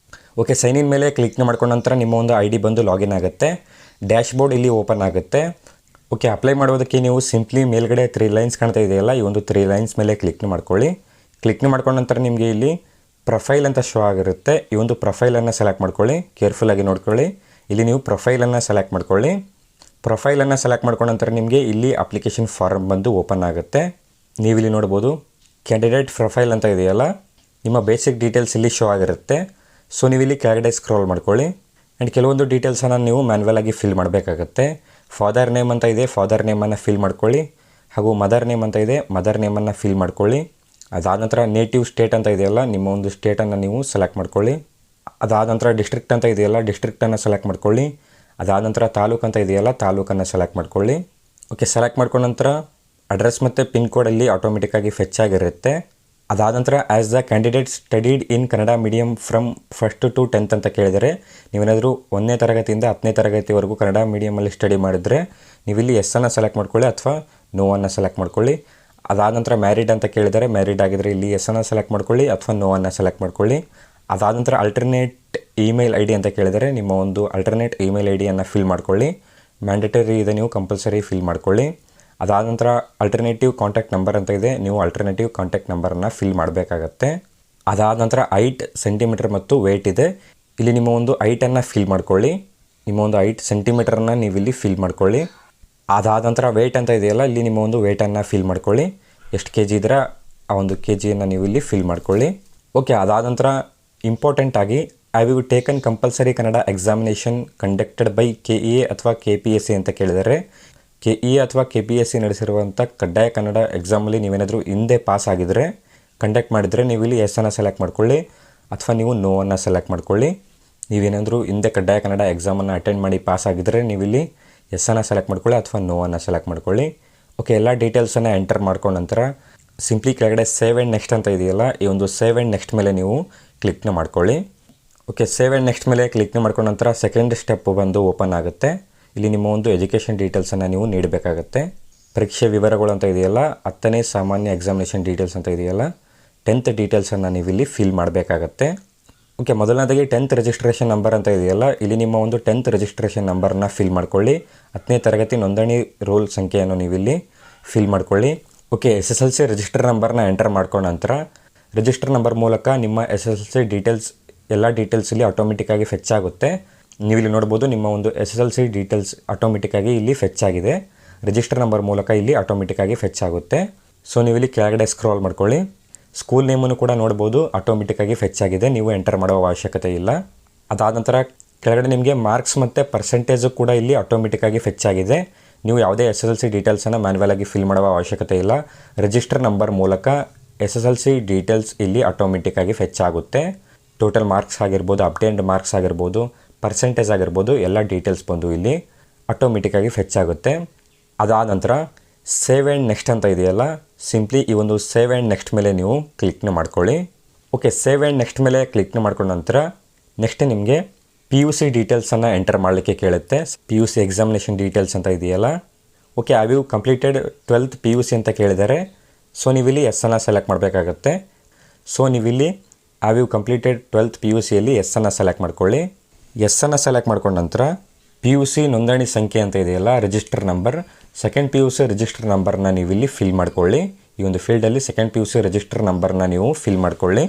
ಓಕೆ, ಸೈನ್ ಇನ್ ಮೇಲೆ ಕ್ಲಿಕ್ನ ಮಾಡ್ಕೊಂಡ ನಂತರ ನಿಮ್ಮ ಒಂದು ಐ ಡಿ ಬಂದು ಲಾಗಿನ್ ಆಗುತ್ತೆ. ಡ್ಯಾಶ್ ಬೋರ್ಡ್ ಇಲ್ಲಿ ಓಪನ್ ಆಗುತ್ತೆ. ಓಕೆ, ಅಪ್ಲೈ ಮಾಡೋದಕ್ಕೆ ನೀವು ಸಿಂಪ್ಲಿ ಮೇಲ್ಗಡೆ 3 ಲೈನ್ಸ್ ಕಾಣ್ತಾ ಇದೆಯಲ್ಲ, ಈ ಒಂದು 3 ಲೈನ್ಸ್ ಮೇಲೆ ಕ್ಲಿಕ್ನ ಮಾಡ್ಕೊಳ್ಳಿ. ಕ್ಲಿಕ್ನ ಮಾಡ್ಕೊಂಡ ನಂತರ ನಿಮಗೆ ಇಲ್ಲಿ ಪ್ರೊಫೈಲ್ ಅಂತ ಶೋ ಆಗಿರುತ್ತೆ. ಈ ಒಂದು ಪ್ರೊಫೈಲನ್ನು ಸೆಲೆಕ್ಟ್ ಮಾಡ್ಕೊಳ್ಳಿ. ಕೇರ್ಫುಲ್ಲಾಗಿ ನೋಡ್ಕೊಳ್ಳಿ. ಇಲ್ಲಿ ನೀವು ಪ್ರೊಫೈಲನ್ನು ಸೆಲೆಕ್ಟ್ ಮಾಡ್ಕೊಳ್ಳಿ. ಪ್ರೊಫೈಲನ್ನು ಸೆಲೆಕ್ಟ್ ಮಾಡ್ಕೊಂಡ ನಂತರ ನಿಮಗೆ ಇಲ್ಲಿ ಅಪ್ಲಿಕೇಶನ್ ಫಾರ್ಮ್ ಬಂದು ಓಪನ್ ಆಗುತ್ತೆ. ನೀವಿಲ್ಲಿ ನೋಡ್ಬೋದು ಕ್ಯಾಂಡಿಡೇಟ್ ಪ್ರೊಫೈಲ್ ಅಂತ ಇದೆಯಲ್ಲ, ನಿಮ್ಮ ಬೇಸಿಕ್ ಡೀಟೇಲ್ಸ್ ಇಲ್ಲಿ ಶೋ ಆಗಿರುತ್ತೆ. ಸೊ ನೀವು ಇಲ್ಲಿ ಕೆಳಗಡೆ ಸ್ಕ್ರೋಲ್ ಮಾಡ್ಕೊಳ್ಳಿ. ಆ್ಯಂಡ್ ಕೆಲವೊಂದು ಡೀಟೇಲ್ಸನ್ನು ನೀವು ಮ್ಯಾನ್ಯಲಾಗಿ ಫಿಲ್ ಮಾಡಬೇಕಾಗತ್ತೆ. ಫಾದರ್ ನೇಮ್ ಅಂತ ಇದೆ, ಫಾದರ್ ನೇಮನ್ನು ಫಿಲ್ ಮಾಡ್ಕೊಳ್ಳಿ. ಹಾಗೂ ಮದರ್ ನೇಮ್ ಅಂತ ಇದೆ, ಮದರ್ ನೇಮನ್ನು ಫಿಲ್ ಮಾಡ್ಕೊಳ್ಳಿ. ಅದಾದ ನಂತರ ನೇಟಿವ್ ಸ್ಟೇಟ್ ಅಂತ ಇದೆಯಲ್ಲ, ನಿಮ್ಮ ಒಂದು ಸ್ಟೇಟನ್ನು ನೀವು ಸೆಲೆಕ್ಟ್ ಮಾಡ್ಕೊಳ್ಳಿ. ಅದಾದ ನಂತರ ಡಿಸ್ಟ್ರಿಕ್ಟ್ ಅಂತ ಇದೆಯಲ್ಲ, ಡಿಸ್ಟ್ರಿಕ್ಟನ್ನು ಸೆಲೆಕ್ಟ್ ಮಾಡ್ಕೊಳ್ಳಿ. ಅದಾದ ನಂತರ ತಾಲೂಕು ಅಂತ ಇದೆಯಲ್ಲ, ತಾಲೂಕನ್ನು ಸೆಲೆಕ್ಟ್ ಮಾಡ್ಕೊಳ್ಳಿ. ಓಕೆ, ಸೆಲೆಕ್ಟ್ ಮಾಡ್ಕೊಂಡ ನಂತರ ಅಡ್ರೆಸ್ ಮತ್ತು ಪಿನ್ ಕೋಡಲ್ಲಿ ಆಟೋಮೆಟಿಕ್ಕಾಗಿ ಫೆಚ್ ಆಗಿರುತ್ತೆ. ಅದಾದ ನಂತರ as the candidate studied in Kannada medium from 1st to 10th ಅಂತ ಕೇಳಿದರೆ, ನೀವೇನಾದರೂ 1ನೇ ತರಗತಿಯಿಂದ 10ನೇ ತರಗತಿವರೆಗೂ ಕನ್ನಡ ಮೀಡಿಯಮಲ್ಲಿ ಸ್ಟಡಿ ಮಾಡಿದರೆ ನೀವಿಲ್ಲಿ ಎಸ್ಸನ್ನು ಸೆಲೆಕ್ಟ್ ಮಾಡ್ಕೊಳ್ಳಿ ಅಥವಾ ನೋವನ್ನು ಸೆಲೆಕ್ಟ್ ಮಾಡ್ಕೊಳ್ಳಿ. ಅದಾದ ನಂತರ ಮ್ಯಾರಿಡ್ ಅಂತ ಕೇಳಿದರೆ, ಮ್ಯಾರಿಡ್ ಆಗಿದ್ದರೆ ಇಲ್ಲಿ ಎಸ್ಸನ್ನು ಸೆಲೆಕ್ಟ್ ಮಾಡ್ಕೊಳ್ಳಿ ಅಥವಾ ನೋವನ್ನು ಸೆಲೆಕ್ಟ್ ಮಾಡ್ಕೊಳ್ಳಿ. ಅದಾದ ನಂತರ ಅಲ್ಟರ್ನೇಟ್ ಇಮೇಲ್ ಐ ಡಿ ಅಂತ ಕೇಳಿದರೆ ನಿಮ್ಮ ಒಂದು ಅಲ್ಟರ್ನೇಟ್ ಇಮೇಲ್ ಐ ಡಿಯನ್ನು ಫಿಲ್ ಮಾಡ್ಕೊಳ್ಳಿ. ಮ್ಯಾಂಡೇಟರಿ ಇದೆ, ನೀವು ಕಂಪಲ್ಸರಿ ಫಿಲ್ ಮಾಡ್ಕೊಳ್ಳಿ. ಅದಾದ ನಂತರ ಅಲ್ಟರ್ನೇಟಿವ್ ಕಾಂಟ್ಯಾಕ್ಟ್ ನಂಬರ್ ಅಂತ ಇದೆ, ನೀವು ಅಲ್ಟರ್ನೇಟಿವ್ ಕಾಂಟ್ಯಾಕ್ಟ್ ನಂಬರನ್ನು ಫಿಲ್ ಮಾಡಬೇಕಾಗತ್ತೆ. ಅದಾದ ನಂತರ 8 ಸೆಂಟಿಮೀಟರ್ ಮತ್ತು ವೆಯ್ಟ್ ಇದೆ, ಇಲ್ಲಿ ನಿಮ್ಮ ಒಂದು ಹೈಟನ್ನು ಫಿಲ್ ಮಾಡ್ಕೊಳ್ಳಿ. ನಿಮ್ಮ ಒಂದು 8 ಸೆಂಟಿಮೀಟರನ್ನು ನೀವು ಇಲ್ಲಿ ಫಿಲ್ ಮಾಡ್ಕೊಳ್ಳಿ. ಅದಾದ ನಂತರ ವೆಯ್ಟ್ ಅಂತ ಇದೆಯಲ್ಲ, ಇಲ್ಲಿ ನಿಮ್ಮ ಒಂದು ವೆಯ್ಟನ್ನು ಫಿಲ್ ಮಾಡ್ಕೊಳ್ಳಿ. ಎಷ್ಟು ಕೆ ಜಿ ಇದ್ದರೆ ಆ ಒಂದು ಕೆ ಜಿಯನ್ನು ನೀವು ಇಲ್ಲಿ ಫಿಲ್ ಮಾಡ್ಕೊಳ್ಳಿ. ಓಕೆ, ಅದಾದ ನಂತರ ಇಂಪಾರ್ಟೆಂಟಾಗಿ I've taken compulsory Kannada examination conducted by KEA ಅಥವಾ KPSC ಅಂತ ಕೇಳಿದರೆ, KEA ಅಥವಾ KPSC ನಡೆಸಿರುವಂಥ ಕಡ್ಡಾಯ ಕನ್ನಡ ಎಕ್ಸಾಮಲ್ಲಿ ನೀವೇನಾದರೂ ಹಿಂದೆ ಪಾಸ್ ಆಗಿದ್ದರೆ, ಕಂಡಕ್ಟ್ ಮಾಡಿದರೆ ನೀವು ಇಲ್ಲಿ ಎಸ್ಸನ್ನು ಸೆಲೆಕ್ಟ್ ಮಾಡ್ಕೊಳ್ಳಿ ಅಥವಾ ನೀವು ನೋವನ್ನು ಸೆಲೆಕ್ಟ್ ಮಾಡ್ಕೊಳ್ಳಿ. ನೀವೇನಾದರೂ ಹಿಂದೆ ಕಡ್ಡಾಯ ಕನ್ನಡ ಎಕ್ಸಾಮನ್ನು ಅಟೆಂಡ್ ಮಾಡಿ ಪಾಸ್ ಆಗಿದ್ದರೆ ನೀವಿಲ್ಲಿ ಎಸ್ಸನ್ನು ಸೆಲೆಕ್ಟ್ ಮಾಡ್ಕೊಳ್ಳಿ ಅಥವಾ ನೋವನ್ನು ಸೆಲೆಕ್ಟ್ ಮಾಡ್ಕೊಳ್ಳಿ. ಓಕೆ, ಎಲ್ಲ ಡೀಟೇಲ್ಸನ್ನು ಎಂಟರ್ ಮಾಡ್ಕೊಂಡ ನಂತರ ಸಿಂಪ್ಲಿ ಕೆಳಗಡೆ ಸೇವ್ ಆ್ಯಂಡ್ ನೆಕ್ಸ್ಟ್ ಅಂತ ಇದೆಯಲ್ಲ, ಈ ಒಂದು ಸೇವ್ ಆ್ಯಂಡ್ ನೆಕ್ಸ್ಟ್ ಮೇಲೆ ನೀವು ಕ್ಲಿಕ್ನ ಮಾಡ್ಕೊಳ್ಳಿ. ಓಕೆ, ಸೇವ್ ಆ್ಯಂಡ್ ನೆಕ್ಸ್ಟ್ ಮೇಲೆ ಕ್ಲಿಕ್ನ ಮಾಡ್ಕೊಂಡ ನಂತರ ಸೆಕೆಂಡ್ ಸ್ಟೆಪ್ ಬಂದು ಓಪನ್ ಆಗುತ್ತೆ. ಇಲ್ಲಿ ನಿಮ್ಮ ಒಂದು ಎಜುಕೇಷನ್ ಡೀಟೇಲ್ಸನ್ನು ನೀವು ನೀಡಬೇಕಾಗತ್ತೆ. ಪರೀಕ್ಷೆ ವಿವರಗಳು ಅಂತ ಇದೆಯಲ್ಲ, 10ನೇ ಸಾಮಾನ್ಯ ಎಕ್ಸಾಮಿನೇಷನ್ ಡೀಟೇಲ್ಸ್ ಅಂತ ಇದೆಯಲ್ಲ, 10th ಡೀಟೇಲ್ಸನ್ನು ನೀವು ಇಲ್ಲಿ ಫಿಲ್ ಮಾಡಬೇಕಾಗತ್ತೆ. ಓಕೆ, ಮೊದಲನೇದಾಗಿ 10th ರಿಜಿಸ್ಟ್ರೇಷನ್ ನಂಬರ್ ಅಂತ ಇದೆಯಲ್ಲ, ಇಲ್ಲಿ ನಿಮ್ಮ ಒಂದು 10th ರಿಜಿಸ್ಟ್ರೇಷನ್ ನಂಬರನ್ನ ಫಿಲ್ ಮಾಡ್ಕೊಳ್ಳಿ. 10ನೇ ತರಗತಿ ನೋಂದಣಿ ರೋಲ್ ಸಂಖ್ಯೆಯನ್ನು ನೀವು ಇಲ್ಲಿ ಫಿಲ್ ಮಾಡ್ಕೊಳ್ಳಿ. ಓಕೆ, SSLC ರಿಜಿಸ್ಟರ್ ನಂಬರ್ನ ಎಂಟರ್ ಮಾಡ್ಕೊಂಡ ನಂತರ ರಿಜಿಸ್ಟರ್ ನಂಬರ್ ಮೂಲಕ ನಿಮ್ಮ SSLC ಡೀಟೇಲ್ಸ್ ಎಲ್ಲ ಡೀಟೇಲ್ಸ್ ಇಲ್ಲಿ ಆಟೋಮೆಟಿಕ್ಕಾಗಿ ಫೆಚ್ ಆಗುತ್ತೆ. ನೀವು ಇಲ್ಲಿ ನೋಡ್ಬೋದು ನಿಮ್ಮ ಒಂದು SSLC ಡೀಟೇಲ್ಸ್ ಆಟೋಮೆಟಿಕ್ಕಾಗಿ ಇಲ್ಲಿ ಫೆಚ್ ಆಗಿದೆ. ರಿಜಿಸ್ಟರ್ ನಂಬರ್ ಮೂಲಕ ಇಲ್ಲಿ ಆಟೋಮೆಟಿಕ್ಕಾಗಿ ಫೆಚ್ ಆಗುತ್ತೆ. ಸೊ ನೀವು ಇಲ್ಲಿ ಕೆಳಗಡೆ ಸ್ಕ್ರಾಲ್ ಮಾಡ್ಕೊಳ್ಳಿ. ಸ್ಕೂಲ್ ನೇಮನ್ನು ಕೂಡ ನೋಡ್ಬೋದು, ಆಟೋಮೆಟಿಕ್ಕಾಗಿ ಫೆಚ್ ಆಗಿದೆ, ನೀವು ಎಂಟರ್ ಮಾಡುವ ಅವಶ್ಯಕತೆ ಇಲ್ಲ. ಅದಾದ ನಂತರ ಕೆಳಗಡೆ ನಿಮಗೆ ಮಾರ್ಕ್ಸ್ ಮತ್ತು ಪರ್ಸೆಂಟೇಜು ಕೂಡ ಇಲ್ಲಿ ಆಟೋಮೆಟಿಕ್ಕಾಗಿ ಫೆಚ್ ಆಗಿದೆ. ನೀವು ಯಾವುದೇ SSLC ಡೀಟೇಲ್ಸನ್ನು ಮ್ಯಾನ್ಯಲ್ ಆಗಿ ಫಿಲ್ ಮಾಡುವ ಅವಶ್ಯಕತೆ ಇಲ್ಲ. ರಿಜಿಸ್ಟರ್ ನಂಬರ್ ಮೂಲಕ SSLC ಡೀಟೇಲ್ಸ್ ಇಲ್ಲಿ ಆಟೋಮೆಟಿಕ್ಕಾಗಿ ಫೆಚ್ ಆಗುತ್ತೆ. ಟೋಟಲ್ ಮಾರ್ಕ್ಸ್ ಆಗಿರ್ಬೋದು, ಅಪ್ಡೇಟ್ ಮಾರ್ಕ್ಸ್ ಆಗಿರ್ಬೋದು, ಪರ್ಸೆಂಟೇಜ್ ಆಗಿರ್ಬೋದು, ಎಲ್ಲ ಡೀಟೇಲ್ಸ್ ಬಂದು ಇಲ್ಲಿ ಆಟೋಮೆಟಿಕ್ಕಾಗಿ ಫೆಚ್ ಆಗುತ್ತೆ. ಅದಾದ ನಂತರ ಸೇವ್ ಆ್ಯಂಡ್ ನೆಕ್ಸ್ಟ್ ಅಂತ ಇದೆಯಲ್ಲ, ಸಿಂಪ್ಲಿ ಈ ಒಂದು ಸೇವ್ ಆ್ಯಂಡ್ ನೆಕ್ಸ್ಟ್ ಮೇಲೆ ನೀವು ಕ್ಲಿಕ್ನ ಮಾಡ್ಕೊಳ್ಳಿ. ಓಕೆ, ಸೇವ್ ಆ್ಯಂಡ್ ನೆಕ್ಸ್ಟ್ ಮೇಲೆ ಕ್ಲಿಕ್ನ ಮಾಡ್ಕೊಂಡ ನಂತರ ನೆಕ್ಸ್ಟ್ ನಿಮಗೆ PUC ಡೀಟೇಲ್ಸನ್ನು ಎಂಟರ್ ಮಾಡಲಿಕ್ಕೆ ಕೇಳುತ್ತೆ. PUC ಎಕ್ಸಾಮಿನೇಷನ್ ಡೀಟೇಲ್ಸ್ ಅಂತ ಇದೆಯಲ್ಲ. Okay, have you completed 12th PUC ಅಂತ ಕೇಳಿದ್ದಾರೆ. ಸೊ ನೀವಿಲ್ಲಿ ಎಸ್ಸನ್ನು ಸೆಲೆಕ್ಟ್ ಮಾಡಬೇಕಾಗತ್ತೆ. ಸೊ ನೀವಿಲ್ಲಿ ಹ್ಯಾವ್ ಯು ಕಂಪ್ಲೀಟೆಡ್ 12th PUCಯಲ್ಲಿ ಎಸ್ಸನ್ನು ಸೆಲೆಕ್ಟ್ ಮಾಡ್ಕೊಳ್ಳಿ. ಎಸ್ಸನ್ನು ಸೆಲೆಕ್ಟ್ ಮಾಡ್ಕೊಂಡ ನಂತರ PUC ನೋಂದಣಿ ಸಂಖ್ಯೆ ಅಂತ ಇದೆಯಲ್ಲ, register number, second PUC register ನಂಬರ್ನ ನೀವು ಇಲ್ಲಿ ಫಿಲ್ ಮಾಡ್ಕೊಳ್ಳಿ. ಈ ಒಂದು ಫೀಲ್ಡಲ್ಲಿ ಸೆಕೆಂಡ್ PUC ರಿಜಿಸ್ಟರ್ ನಂಬರ್ನ ನೀವು ಫಿಲ್ ಮಾಡ್ಕೊಳ್ಳಿ.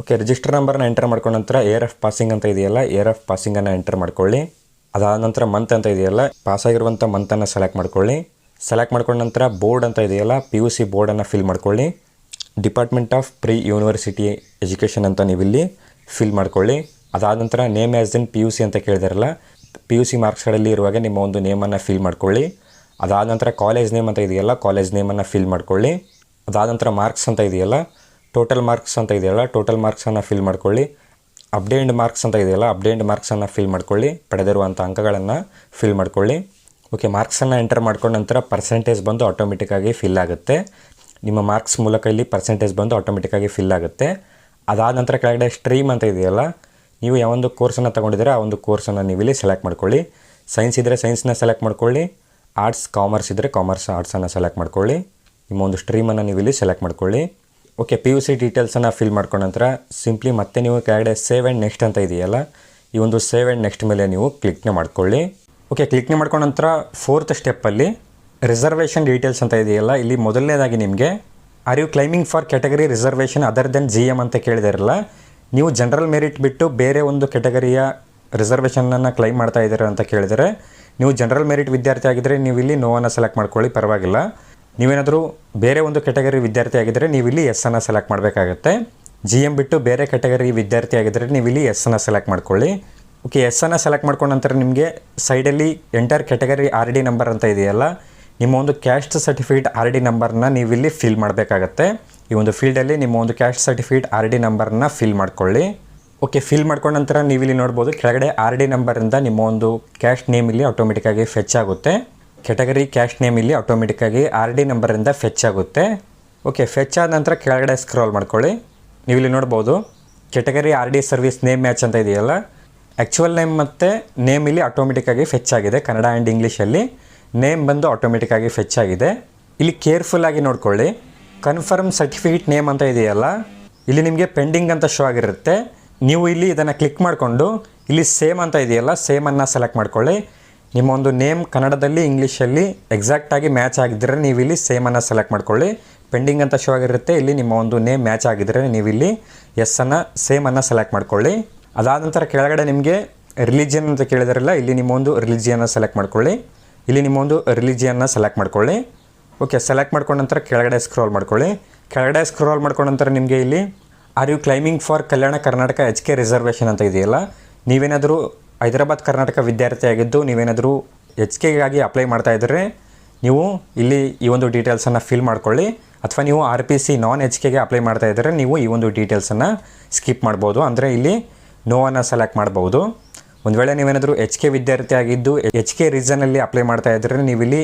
ಓಕೆ, ರಿಜಿಸ್ಟರ್ ನಂಬರ್ನ ಎಂಟರ್ ಮಾಡ್ಕೊಂಡ ನಂತರ ಇಯರ್ ಆಫ್ ಪಾಸಿಂಗ್ ಅಂತ ಇದೆಯಲ್ಲ, ಇಯರ್ ಆಫ್ ಪಾಸಿಂಗನ್ನು ಎಂಟರ್ ಮಾಡ್ಕೊಳ್ಳಿ. ಅದಾದ ನಂತರ ಮಂತ್ ಅಂತ ಇದೆಯಲ್ಲ, ಪಾಸ್ ಆಗಿರುವಂಥ ಮಂತನ್ನು ಸೆಲೆಕ್ಟ್ ಮಾಡ್ಕೊಳ್ಳಿ. ಸೆಲೆಕ್ಟ್ ಮಾಡ್ಕೊಂಡ ನಂತರ ಬೋರ್ಡ್ ಅಂತ ಇದೆಯಲ್ಲ, PUC ಬೋರ್ಡನ್ನು ಫಿಲ್ ಮಾಡ್ಕೊಳ್ಳಿ. Department of pre university education ಅಂತ ನೀವಿಲ್ಲಿ ಫಿಲ್ ಮಾಡ್ಕೊಳ್ಳಿ. ಅದಾದ ನಂತರ ನೇಮ್ ಆ್ಯಸ್ ಇನ್ PUC ಅಂತ ಕೇಳಿದಾರಲ್ಲ, PUC ಮಾರ್ಕ್ಸ್ಗಳಲ್ಲಿ ಇರುವಾಗ ನಿಮ್ಮ ಒಂದು ನೇಮನ್ನು ಫಿಲ್ ಮಾಡ್ಕೊಳ್ಳಿ. ಅದಾದ ನಂತರ ಕಾಲೇಜ್ ನೇಮ್ ಅಂತ ಇದೆಯಲ್ಲ, ಕಾಲೇಜ್ ನೇಮನ್ನು ಫಿಲ್ ಮಾಡ್ಕೊಳ್ಳಿ. ಅದಾದ ನಂತರ ಮಾರ್ಕ್ಸ್ ಅಂತ ಇದೆಯಲ್ಲ, ಟೋಟಲ್ ಮಾರ್ಕ್ಸ್ ಅಂತ ಇದೆಯಲ್ಲ, ಟೋಟಲ್ ಮಾರ್ಕ್ಸನ್ನು ಫಿಲ್ ಮಾಡ್ಕೊಳ್ಳಿ. ಅಪ್ಡೇಟ್ ಮಾರ್ಕ್ಸ್ ಅಂತ ಇದೆಯಲ್ಲ, ಅಪ್ಡೇಟ್ ಮಾರ್ಕ್ಸನ್ನು ಫಿಲ್ ಮಾಡ್ಕೊಳ್ಳಿ. ಪಡೆದಿರುವಂಥ ಅಂಕಗಳನ್ನು ಫಿಲ್ ಮಾಡ್ಕೊಳ್ಳಿ. ಓಕೆ, ಮಾರ್ಕ್ಸನ್ನು ಎಂಟರ್ ಮಾಡ್ಕೊಂಡ ನಂತರ ಪರ್ಸೆಂಟೇಜ್ ಬಂದು ಆಟೋಮೆಟಿಕ್ಕಾಗಿ ಫಿಲ್ ಆಗುತ್ತೆ. ನಿಮ್ಮ ಮಾರ್ಕ್ಸ್ ಮೂಲಕ ಇಲ್ಲಿ ಪರ್ಸೆಂಟೇಜ್ ಬಂದು ಆಟೋಮೆಟಿಕ್ಕಾಗಿ ಫಿಲ್ ಆಗುತ್ತೆ. ಅದಾದ ನಂತರ ಕೆಳಗಡೆ ಸ್ಟ್ರೀಮ್ ಅಂತ ಇದೆಯಲ್ಲ, ನೀವು ಯಾವೊಂದು ಕೋರ್ಸನ್ನು ತೊಗೊಂಡಿದ್ದೀರಾ ಆ ಒಂದು ಕೋರ್ಸನ್ನು ನೀವು ಇಲ್ಲಿ ಸೆಲೆಕ್ಟ್ ಮಾಡ್ಕೊಳ್ಳಿ. ಸೈನ್ಸ್ ಇದ್ದರೆ ಸೈನ್ಸ್ನ ಸೆಲೆಕ್ಟ್ ಮಾಡ್ಕೊಳ್ಳಿ. ಆರ್ಟ್ಸ್ ಕಾಮರ್ಸ್ ಇದ್ದರೆ ಕಾಮರ್ಸ್ ಆರ್ಟ್ಸನ್ನು ಸೆಲೆಕ್ಟ್ ಮಾಡ್ಕೊಳ್ಳಿ. ನಿಮ್ಮ ಒಂದು ಸ್ಟ್ರೀಮನ್ನು ನೀವು ಇಲ್ಲಿ ಸೆಲೆಕ್ಟ್ ಮಾಡ್ಕೊಳ್ಳಿ. ಓಕೆ, PUC ಡೀಟೇಲ್ಸನ್ನು ಫಿಲ್ ಮಾಡ್ಕೊಂಡ ನಂತರ ಸಿಂಪ್ಲಿ ಮತ್ತೆ ನೀವು ಕೆಳಗಡೆ ಸೇವ್ ಆ್ಯಂಡ್ ನೆಕ್ಸ್ಟ್ ಅಂತ ಇದೆಯಲ್ಲ, ಈ ಒಂದು ಸೇವ್ ಆ್ಯಂಡ್ ನೆಕ್ಸ್ಟ್ ಮೇಲೆ ನೀವು ಕ್ಲಿಕ್ನ ಮಾಡ್ಕೊಳ್ಳಿ. ಓಕೆ, ಕ್ಲಿಕ್ನ ಮಾಡ್ಕೊಂಡ ನಂತರ 4th ಸ್ಟೆಪ್ಪಲ್ಲಿ ರಿಸರ್ವೇಷನ್ ಡೀಟೇಲ್ಸ್ ಅಂತ ಇದೆಯಲ್ಲ, ಇಲ್ಲಿ ಮೊದಲನೇದಾಗಿ ನಿಮಗೆ are you claiming for category reservation other than GM ಅಂತ ಕೇಳಿದಾರಲ್ಲ, ನೀವು ಜನರಲ್ ಮೆರಿಟ್ ಬಿಟ್ಟು ಬೇರೆ ಒಂದು ಕ್ಯಾಟಗರಿಯ ರಿಸರ್ವೇಷನನ್ನು ಕ್ಲೈಮ್ ಮಾಡ್ತಾ ಇದ್ದೀರಾ ಅಂತ ಕೇಳಿದರೆ, ನೀವು ಜನರಲ್ ಮೆರಿಟ್ ವಿದ್ಯಾರ್ಥಿ ಆಗಿದ್ದರೆ ನೀವು ಇಲ್ಲಿ ನೋವನ್ನು ಸೆಲೆಕ್ಟ್ ಮಾಡ್ಕೊಳ್ಳಿ, ಪರವಾಗಿಲ್ಲ. ನೀವೇನಾದರೂ ಬೇರೆ ಒಂದು ಕ್ಯಾಟಗರಿ ವಿದ್ಯಾರ್ಥಿ ಆಗಿದ್ದರೆ ನೀವು ಇಲ್ಲಿ ಎಸ್ಸನ್ನು ಸೆಲೆಕ್ಟ್ ಮಾಡಬೇಕಾಗತ್ತೆ. GM ಬಿಟ್ಟು ಬೇರೆ ಕ್ಯಾಟಗರಿ ವಿದ್ಯಾರ್ಥಿ ಆಗಿದ್ದರೆ ನೀವು ಇಲ್ಲಿ ಎಸ್ಸನ್ನು ಸೆಲೆಕ್ಟ್ ಮಾಡ್ಕೊಳ್ಳಿ. ಓಕೆ, ಎಸ್ಸನ್ನು ಸೆಲೆಕ್ಟ್ ಮಾಡ್ಕೊಂಡ ನಂತರ ನಿಮಗೆ ಸೈಡಲ್ಲಿ ಎಂಟರ್ ಕ್ಯಾಟಗರಿ RD ನಂಬರ್ ಅಂತ ಇದೆಯಲ್ಲ, ನಿಮ್ಮ ಒಂದು ಕ್ಯಾಸ್ಟ್ ಸರ್ಟಿಫಿಕೇಟ್ RD ನಂಬರ್ನ ನೀವು ಇಲ್ಲಿ ಫಿಲ್ ಮಾಡಬೇಕಾಗತ್ತೆ. ಈ ಒಂದು ಫೀಲ್ಡಲ್ಲಿ ನಿಮ್ಮ ಒಂದು ಕ್ಯಾಸ್ಟ್ ಸರ್ಟಿಫಿಕೇಟ್ RD ನಂಬರ್ನ ಫಿಲ್ ಮಾಡ್ಕೊಳ್ಳಿ. ಓಕೆ, ಫಿಲ್ ಮಾಡ್ಕೊಂಡ ನಂತರ ನೀವು ಇಲ್ಲಿ ನೋಡ್ಬೋದು ಕೆಳಗಡೆ RD ನಂಬರಿಂದ ನಿಮ್ಮ ಒಂದು ಕ್ಯಾಸ್ಟ್ ನೇಮ್ ಇಲ್ಲಿ ಆಟೋಮೆಟಿಕ್ಕಾಗಿ ಫೆಚ್ ಆಗುತ್ತೆ. ಕ್ಯಾಟಗರಿ ಕ್ಯಾಸ್ಟ್ ನೇಮ್ ಇಲ್ಲಿ ಆಟೋಮೆಟಿಕ್ಕಾಗಿ RD ನಂಬರಿಂದ ಫೆಚ್ ಆಗುತ್ತೆ. ಓಕೆ, ಫೆಚ್ ಆದ ನಂತರ ಕೆಳಗಡೆ ಸ್ಕ್ರಾಲ್ ಮಾಡ್ಕೊಳ್ಳಿ. ನೀವು ಇಲ್ಲಿ ನೋಡ್ಬೋದು category RD service name match ಅಂತ ಇದೆಯಲ್ಲ, ಆ್ಯಕ್ಚುಯಲ್ ನೇಮ್ ಮತ್ತು ನೇಮ್ ಇಲ್ಲಿ ಆಟೋಮೆಟಿಕ್ಕಾಗಿ ಫೆಚ್ ಆಗಿದೆ. ಕನ್ನಡ ಆ್ಯಂಡ್ ಇಂಗ್ಲೀಷಲ್ಲಿ ನೇಮ್ ಬಂದು ಆಟೋಮೆಟಿಕ್ಕಾಗಿ ಫೆಚ್ ಆಗಿದೆ. ಇಲ್ಲಿ ಕೇರ್ಫುಲ್ಲಾಗಿ ನೋಡ್ಕೊಳ್ಳಿ. ಕನ್ಫರ್ಮ್ ಸರ್ಟಿಫಿಕೇಟ್ ನೇಮ್ ಅಂತ ಇದೆಯಲ್ಲ, ಇಲ್ಲಿ ನಿಮಗೆ ಪೆಂಡಿಂಗ್ ಅಂತ ಶೋ ಆಗಿರುತ್ತೆ. ನೀವು ಇಲ್ಲಿ ಇದನ್ನು ಕ್ಲಿಕ್ ಮಾಡಿಕೊಂಡು ಇಲ್ಲಿ ಸೇಮ್ ಅಂತ ಇದೆಯಲ್ಲ, ಸೇಮನ್ನು ಸೆಲೆಕ್ಟ್ ಮಾಡ್ಕೊಳ್ಳಿ. ನಿಮ್ಮ ಒಂದು ನೇಮ್ ಕನ್ನಡದಲ್ಲಿ ಇಂಗ್ಲೀಷಲ್ಲಿ ಎಕ್ಸಾಕ್ಟಾಗಿ ಮ್ಯಾಚ್ ಆಗಿದ್ದರೆ ನೀವು ಇಲ್ಲಿ ಸೇಮನ್ನು ಸೆಲೆಕ್ಟ್ ಮಾಡ್ಕೊಳ್ಳಿ. ಪೆಂಡಿಂಗ್ ಅಂತ ಶೋ ಆಗಿರುತ್ತೆ, ಇಲ್ಲಿ ನಿಮ್ಮ ಒಂದು ನೇಮ್ ಮ್ಯಾಚ್ ಆಗಿದ್ದರೆ ನೀವು ಇಲ್ಲಿ ಎಸ್ಸನ್ನು ಸೇಮನ್ನು ಸೆಲೆಕ್ಟ್ ಮಾಡ್ಕೊಳ್ಳಿ. ಅದಾದ ನಂತರ ಕೆಳಗಡೆ ನಿಮಗೆ ರಿಲಿಜಿಯನ್ ಅಂತ ಕೇಳಿದಾರಲ್ಲ, ಇಲ್ಲಿ ನಿಮ್ಮ ಒಂದು ರಿಲಿಜಿಯನ್ನ ಸೆಲೆಕ್ಟ್ ಮಾಡ್ಕೊಳ್ಳಿ. ಇಲ್ಲಿ ನಿಮ್ಮ ಒಂದು ರಿಲಿಜಿಯನ್ನ ಸೆಲೆಕ್ಟ್ ಮಾಡ್ಕೊಳ್ಳಿ. ಓಕೆ, ಸೆಲೆಕ್ಟ್ ಮಾಡ್ಕೊಂಡ ನಂತರ ಕೆಳಗಡೆ ಸ್ಕ್ರಾಲ್ ಮಾಡ್ಕೊಳ್ಳಿ. ಕೆಳಗಡೆ ಸ್ಕ್ರಾಲ್ ಮಾಡ್ಕೊಂಡ ನಂತರ ನಿಮಗೆ ಇಲ್ಲಿ are you claiming for Kalyana Karnataka HK reservation ಅಂತ ಇದೆಯಲ್ಲ, ನೀವೇನಾದರೂ ಹೈದರಾಬಾದ್ ಕರ್ನಾಟಕ ವಿದ್ಯಾರ್ಥಿ ಆಗಿದ್ದು ನೀವೇನಾದರೂ HKಗಾಗಿ ಅಪ್ಲೈ ಮಾಡ್ತಾ ಇದ್ದರೆ ನೀವು ಇಲ್ಲಿ ಈ ಒಂದು ಡೀಟೇಲ್ಸನ್ನು ಫಿಲ್ ಮಾಡ್ಕೊಳ್ಳಿ. ಅಥವಾ ನೀವು RPC ನಾನ್ HKಗೆ ಅಪ್ಲೈ ಮಾಡ್ತಾ ಇದ್ದರೆ ನೀವು ಈ ಒಂದು ಡೀಟೇಲ್ಸನ್ನು ಸ್ಕಿಪ್ ಮಾಡ್ಬೋದು, ಅಂದರೆ ಇಲ್ಲಿ ನೋವನ್ನು ಸೆಲೆಕ್ಟ್ ಮಾಡ್ಬೋದು. ಒಂದು ವೇಳೆ ನೀವೇನಾದರೂ HK ವಿದ್ಯಾರ್ಥಿ ಆಗಿದ್ದು HK ರೀಸನಲ್ಲಿ ಅಪ್ಲೈ ಮಾಡ್ತಾ ಇದ್ದರೆ ನೀವು ಇಲ್ಲಿ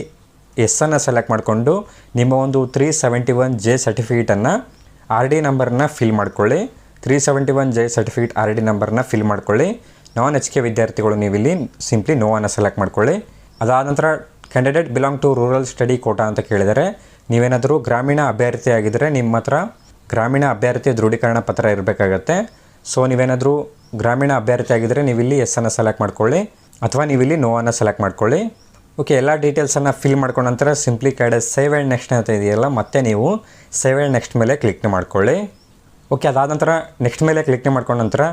ಎಸ್ಸನ್ನು ಸೆಲೆಕ್ಟ್ ಮಾಡಿಕೊಂಡು ನಿಮ್ಮ ಒಂದು 371J ಸರ್ಟಿಫಿಕೇಟನ್ನು RD ನಂಬರ್ನ ಫಿಲ್ ಮಾಡ್ಕೊಳ್ಳಿ. 371J ಸರ್ಟಿಫಿಕೇಟ್ RD ನಂಬರ್ನ ಫಿಲ್ ಮಾಡ್ಕೊಳ್ಳಿ. ನಾನ್ HK ವಿದ್ಯಾರ್ಥಿಗಳು ನೀವು ಇಲ್ಲಿ ಸಿಂಪ್ಲಿ ನೋವನ್ನು ಸೆಲೆಕ್ಟ್ ಮಾಡ್ಕೊಳ್ಳಿ. ಅದಾದ ನಂತರ candidate belong to rural study quota ಅಂತ ಕೇಳಿದರೆ, ನೀವೇನಾದರೂ ಗ್ರಾಮೀಣ ಅಭ್ಯರ್ಥಿ ಆಗಿದ್ದರೆ ನಿಮ್ಮ ಹತ್ರ ಗ್ರಾಮೀಣ ಅಭ್ಯರ್ಥಿ ದೃಢೀಕರಣ ಪತ್ರ ಇರಬೇಕಾಗತ್ತೆ. ಸೊ ನೀವೇನಾದರೂ ಗ್ರಾಮೀಣ ಅಭ್ಯರ್ಥಿ ಆಗಿದ್ದರೆ ನೀವು ಇಲ್ಲಿ ಎಸ್ಸನ್ನು ಸೆಲೆಕ್ಟ್ ಮಾಡ್ಕೊಳ್ಳಿ, ಅಥವಾ ನೀವು ಇಲ್ಲಿ ನೋವನ್ನು ಸೆಲೆಕ್ಟ್ ಮಾಡ್ಕೊಳ್ಳಿ. ಓಕೆ, ಎಲ್ಲ ಡೀಟೇಲ್ಸನ್ನು ಫಿಲ್ ಮಾಡ್ಕೊಂಡ ನಂತರ ಸಿಂಪ್ಲಿ ಕೆಳಗಡೆ ಸೇವ್ ಆ್ಯಂಡ್ ನೆಕ್ಸ್ಟ್ ಅಂತ ಇದೆಯಲ್ಲ, ಮತ್ತೆ ನೀವು ಸೇವ್ ಆ್ಯಂಡ್ ನೆಕ್ಸ್ಟ್ ಮೇಲೆ ಕ್ಲಿಕ್ನ ಮಾಡ್ಕೊಳ್ಳಿ. ಓಕೆ, ಅದಾದ ನಂತರ ನೆಕ್ಸ್ಟ್ ಮೇಲೆ ಕ್ಲಿಕ್ನ ಮಾಡ್ಕೊಂಡ ನಂತರ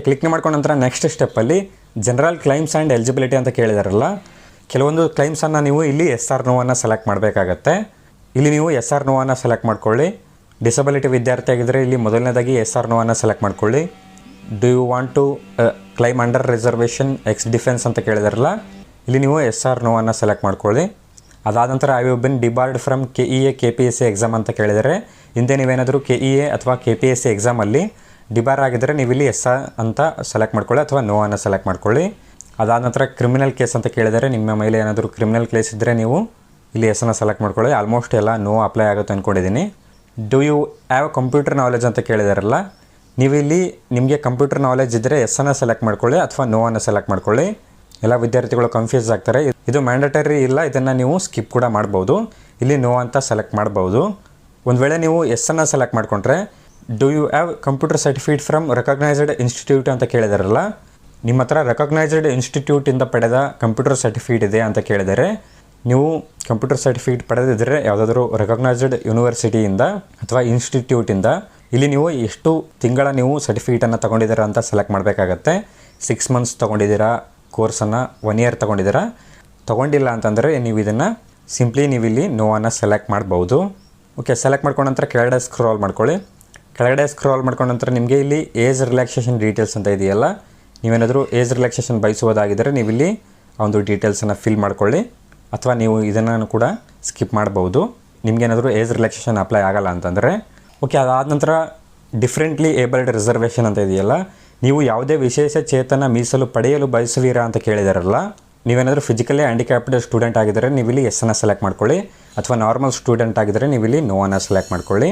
ಕ್ಲಿಕ್ನ ಮಾಡ್ಕೊಂಡ ನಂತರ ನೆಕ್ಸ್ಟ್ ಸ್ಟೆಪ್ಪಲ್ಲಿ ಜನರಲ್ ಕ್ಲೈಮ್ಸ್ ಆ್ಯಂಡ್ ಎಲಿಜಿಬಿಲಿಟಿ ಅಂತ ಕೇಳಿದಾರಲ್ಲ, ಕೆಲವೊಂದು ಕ್ಲೈಮ್ಸನ್ನು ನೀವು ಇಲ್ಲಿ ಎಸ್ ಆರ್ ನೋವನ್ನು ಸೆಲೆಕ್ಟ್ ಮಾಡಬೇಕಾಗತ್ತೆ. ಇಲ್ಲಿ ನೀವು ಎಸ್ ಆರ್ ನೋವನ್ನು ಸೆಲೆಕ್ಟ್ ಮಾಡ್ಕೊಳ್ಳಿ. ಡಿಸಬಿಲಿಟಿ ವಿದ್ಯಾರ್ಥಿ ಆಗಿದ್ದರೆ ಇಲ್ಲಿ ಮೊದಲನೇದಾಗಿ ಎಸ್ ಆರ್ ನೋವನ್ನು ಸೆಲೆಕ್ಟ್ ಮಾಡ್ಕೊಳ್ಳಿ. Do you want to claim under reservation ex defence ಅಂತ ಕೇಳಿದಾರಲ್ಲ, ಇಲ್ಲಿ ನೀವು ಎಸ್ ಆರ್ ನೋವನ್ನು ಸೆಲೆಕ್ಟ್ ಮಾಡ್ಕೊಳ್ಳಿ. ಅದಾದ ನಂತರ I have been debarred from KEA KPSC exam ಅಂತ ಕೇಳಿದರೆ, ಹಿಂದೆ ನೀವೇನಾದರೂ KEA ಅಥವಾ KPSC ಎಕ್ಸಾಮಲ್ಲಿ ಡಿಬಾರ್ ಆಗಿದ್ದರೆ ನೀವು ಇಲ್ಲಿ ಎಸ್ ಅಂತ ಸೆಲೆಕ್ಟ್ ಮಾಡ್ಕೊಳ್ಳಿ ಅಥವಾ ನೋ ಅನ್ನು ಸೆಲೆಕ್ಟ್ ಮಾಡ್ಕೊಳ್ಳಿ. ಅದಾದ ನಂತರ ಕ್ರಿಮಿನಲ್ ಕೇಸ್ ಅಂತ ಕೇಳಿದರೆ, ನಿಮ್ಮ ಮೇಲೆ ಏನಾದರೂ ಕ್ರಿಮಿನಲ್ ಕೇಸ್ ಇದ್ದರೆ ನೀವು ಇಲ್ಲಿ ಎಸ್ ಅನ್ನು ಸೆಲೆಕ್ಟ್ ಮಾಡ್ಕೊಳ್ಳಿ. ಆಲ್ಮೋಸ್ಟ್ ಎಲ್ಲ ನೋ ಅಪ್ಲೈ ಆಗುತ್ತೆ ಅಂದ್ಕೊಂಡಿದ್ದೀನಿ. Do you have computer knowledge ಅಂತ ಕೇಳಿದಾರಲ್ಲ, ನೀವು ಇಲ್ಲಿ ನಿಮಗೆ ಕಂಪ್ಯೂಟರ್ ನಾಲೆಜ್ ಇದ್ದರೆ ಎಸ್ ಅನ್ನು ಸೆಲೆಕ್ಟ್ ಮಾಡ್ಕೊಳ್ಳಿ ಅಥವಾ ನೋ ಅನ್ನು ಸೆಲೆಕ್ಟ್ ಮಾಡ್ಕೊಳ್ಳಿ. ಎಲ್ಲ ವಿದ್ಯಾರ್ಥಿಗಳು ಕನ್ಫ್ಯೂಸ್ ಆಗ್ತಾರೆ. ಇದು ಮ್ಯಾಂಡಟರಿ ಇಲ್ಲ, ಇದನ್ನು ನೀವು ಸ್ಕಿಪ್ ಕೂಡ ಮಾಡ್ಬೋದು. ಇಲ್ಲಿ ನೋ ಅಂತ ಸೆಲೆಕ್ಟ್ ಮಾಡ್ಬೋದು. ಒಂದು ವೇಳೆ ನೀವು ಎಸ್ ಅನ್ನು ಸೆಲೆಕ್ಟ್ ಮಾಡಿಕೊಂಡ್ರೆ, do you have computer certificate from recognised institute ಅಂತ ಕೇಳಿದಾರಲ್ಲ, ನಿಮ್ಮ ಹತ್ರ ರೆಕಗ್ನೈಸ್ಡ್ ಇನ್ಸ್ಟಿಟ್ಯೂಟಿಂದ ಪಡೆದ ಕಂಪ್ಯೂಟರ್ ಸರ್ಟಿಫಿಕೇಟ್ ಇದೆ ಅಂತ ಕೇಳಿದರೆ, ನೀವು ಕಂಪ್ಯೂಟರ್ ಸರ್ಟಿಫಿಕೇಟ್ ಪಡೆದಿದ್ದರೆ ಯಾವುದಾದ್ರೂ ರೆಕಗ್ನೈಸ್ಡ್ ಯೂನಿವರ್ಸಿಟಿಯಿಂದ ಅಥವಾ ಇನ್ಸ್ಟಿಟ್ಯೂಟಿಂದ ಇಲ್ಲಿ ನೀವು ಎಷ್ಟು ತಿಂಗಳ ನೀವು ಸರ್ಟಿಫಿಕೇಟನ್ನು ತೊಗೊಂಡಿದ್ದೀರಾ ಅಂತ ಸೆಲೆಕ್ಟ್ ಮಾಡಬೇಕಾಗತ್ತೆ. 6 ಮಂತ್ಸ್ ತೊಗೊಂಡಿದ್ದೀರಾ ಕೋರ್ಸನ್ನು, 1 ಇಯರ್ ತೊಗೊಂಡಿದ್ದೀರಾ. ತೊಗೊಂಡಿಲ್ಲ ಅಂತಂದರೆ ನೀವು ಇದನ್ನು ಸಿಂಪ್ಲಿ ನೀವು ಇಲ್ಲಿ ನೋವನ್ನು ಸೆಲೆಕ್ಟ್ ಮಾಡ್ಬೋದು. ಓಕೆ, ಸೆಲೆಕ್ಟ್ ಮಾಡ್ಕೊಂಡ ನಂತರ ಕೆಳಗಡೆ ಸ್ಕ್ರಾಲ್ ಮಾಡ್ಕೊಳ್ಳಿ. ಕೆಳಗಡೆ ಸ್ಕ್ರಾಲ್ ಮಾಡ್ಕೊಂಡ ನಂತರ ನಿಮಗೆ ಇಲ್ಲಿ ಏಜ್ ರಿಲ್ಯಾಕ್ಸೇಷನ್ ಡೀಟೇಲ್ಸ್ ಅಂತ ಇದೆಯಲ್ಲ, ನೀವೇನಾದರೂ ಏಜ್ ರಿಲ್ಯಾಕ್ಸೇಷನ್ ಬಯಸುವುದಾಗಿದ್ದರೆ ನೀವು ಇಲ್ಲಿ ಆ ಒಂದು ಡೀಟೇಲ್ಸನ್ನು ಫಿಲ್ ಮಾಡ್ಕೊಳ್ಳಿ, ಅಥವಾ ನೀವು ಇದನ್ನು ಕೂಡ ಸ್ಕಿಪ್ ಮಾಡ್ಬೋದು ನಿಮಗೇನಾದರೂ ಏಜ್ ರಿಲ್ಯಾಕ್ಸೇಷನ್ ಅಪ್ಲೈ ಆಗಲ್ಲ ಅಂತಂದರೆ. ಓಕೆ, ಅದಾದ ನಂತರ ಡಿಫ್ರೆಂಟ್ಲಿ ಏಬಲ್ಡ್ ರಿಸರ್ವೇಷನ್ ಅಂತ ಇದೆಯಲ್ಲ, ನೀವು ಯಾವುದೇ ವಿಶೇಷ ಚೇತನ ಮೀಸಲು ಪಡೆಯಲು ಬಯಸುವಿರಾ ಅಂತ ಕೇಳಿದಾರಲ್ಲ, ನೀವೇನಾದರೂ ಫಿಸಿಕಲಿ ಹ್ಯಾಂಡಿಕ್ಯಾಪ್ಡ್ ಸ್ಟೂಡೆಂಟ್ ಆಗಿದ್ದರೆ ನೀವು ಇಲ್ಲಿ ಎಸ್ ಅನ್ನು ಸೆಲೆಕ್ಟ್ ಮಾಡ್ಕೊಳ್ಳಿ, ಅಥವಾ ನಾರ್ಮಲ್ ಸ್ಟೂಡೆಂಟ್ ಆಗಿದ್ದರೆ ನೀವು ಇಲ್ಲಿ ನೋ ಅನ್ನು ಸೆಲೆಕ್ಟ್ ಮಾಡ್ಕೊಳ್ಳಿ.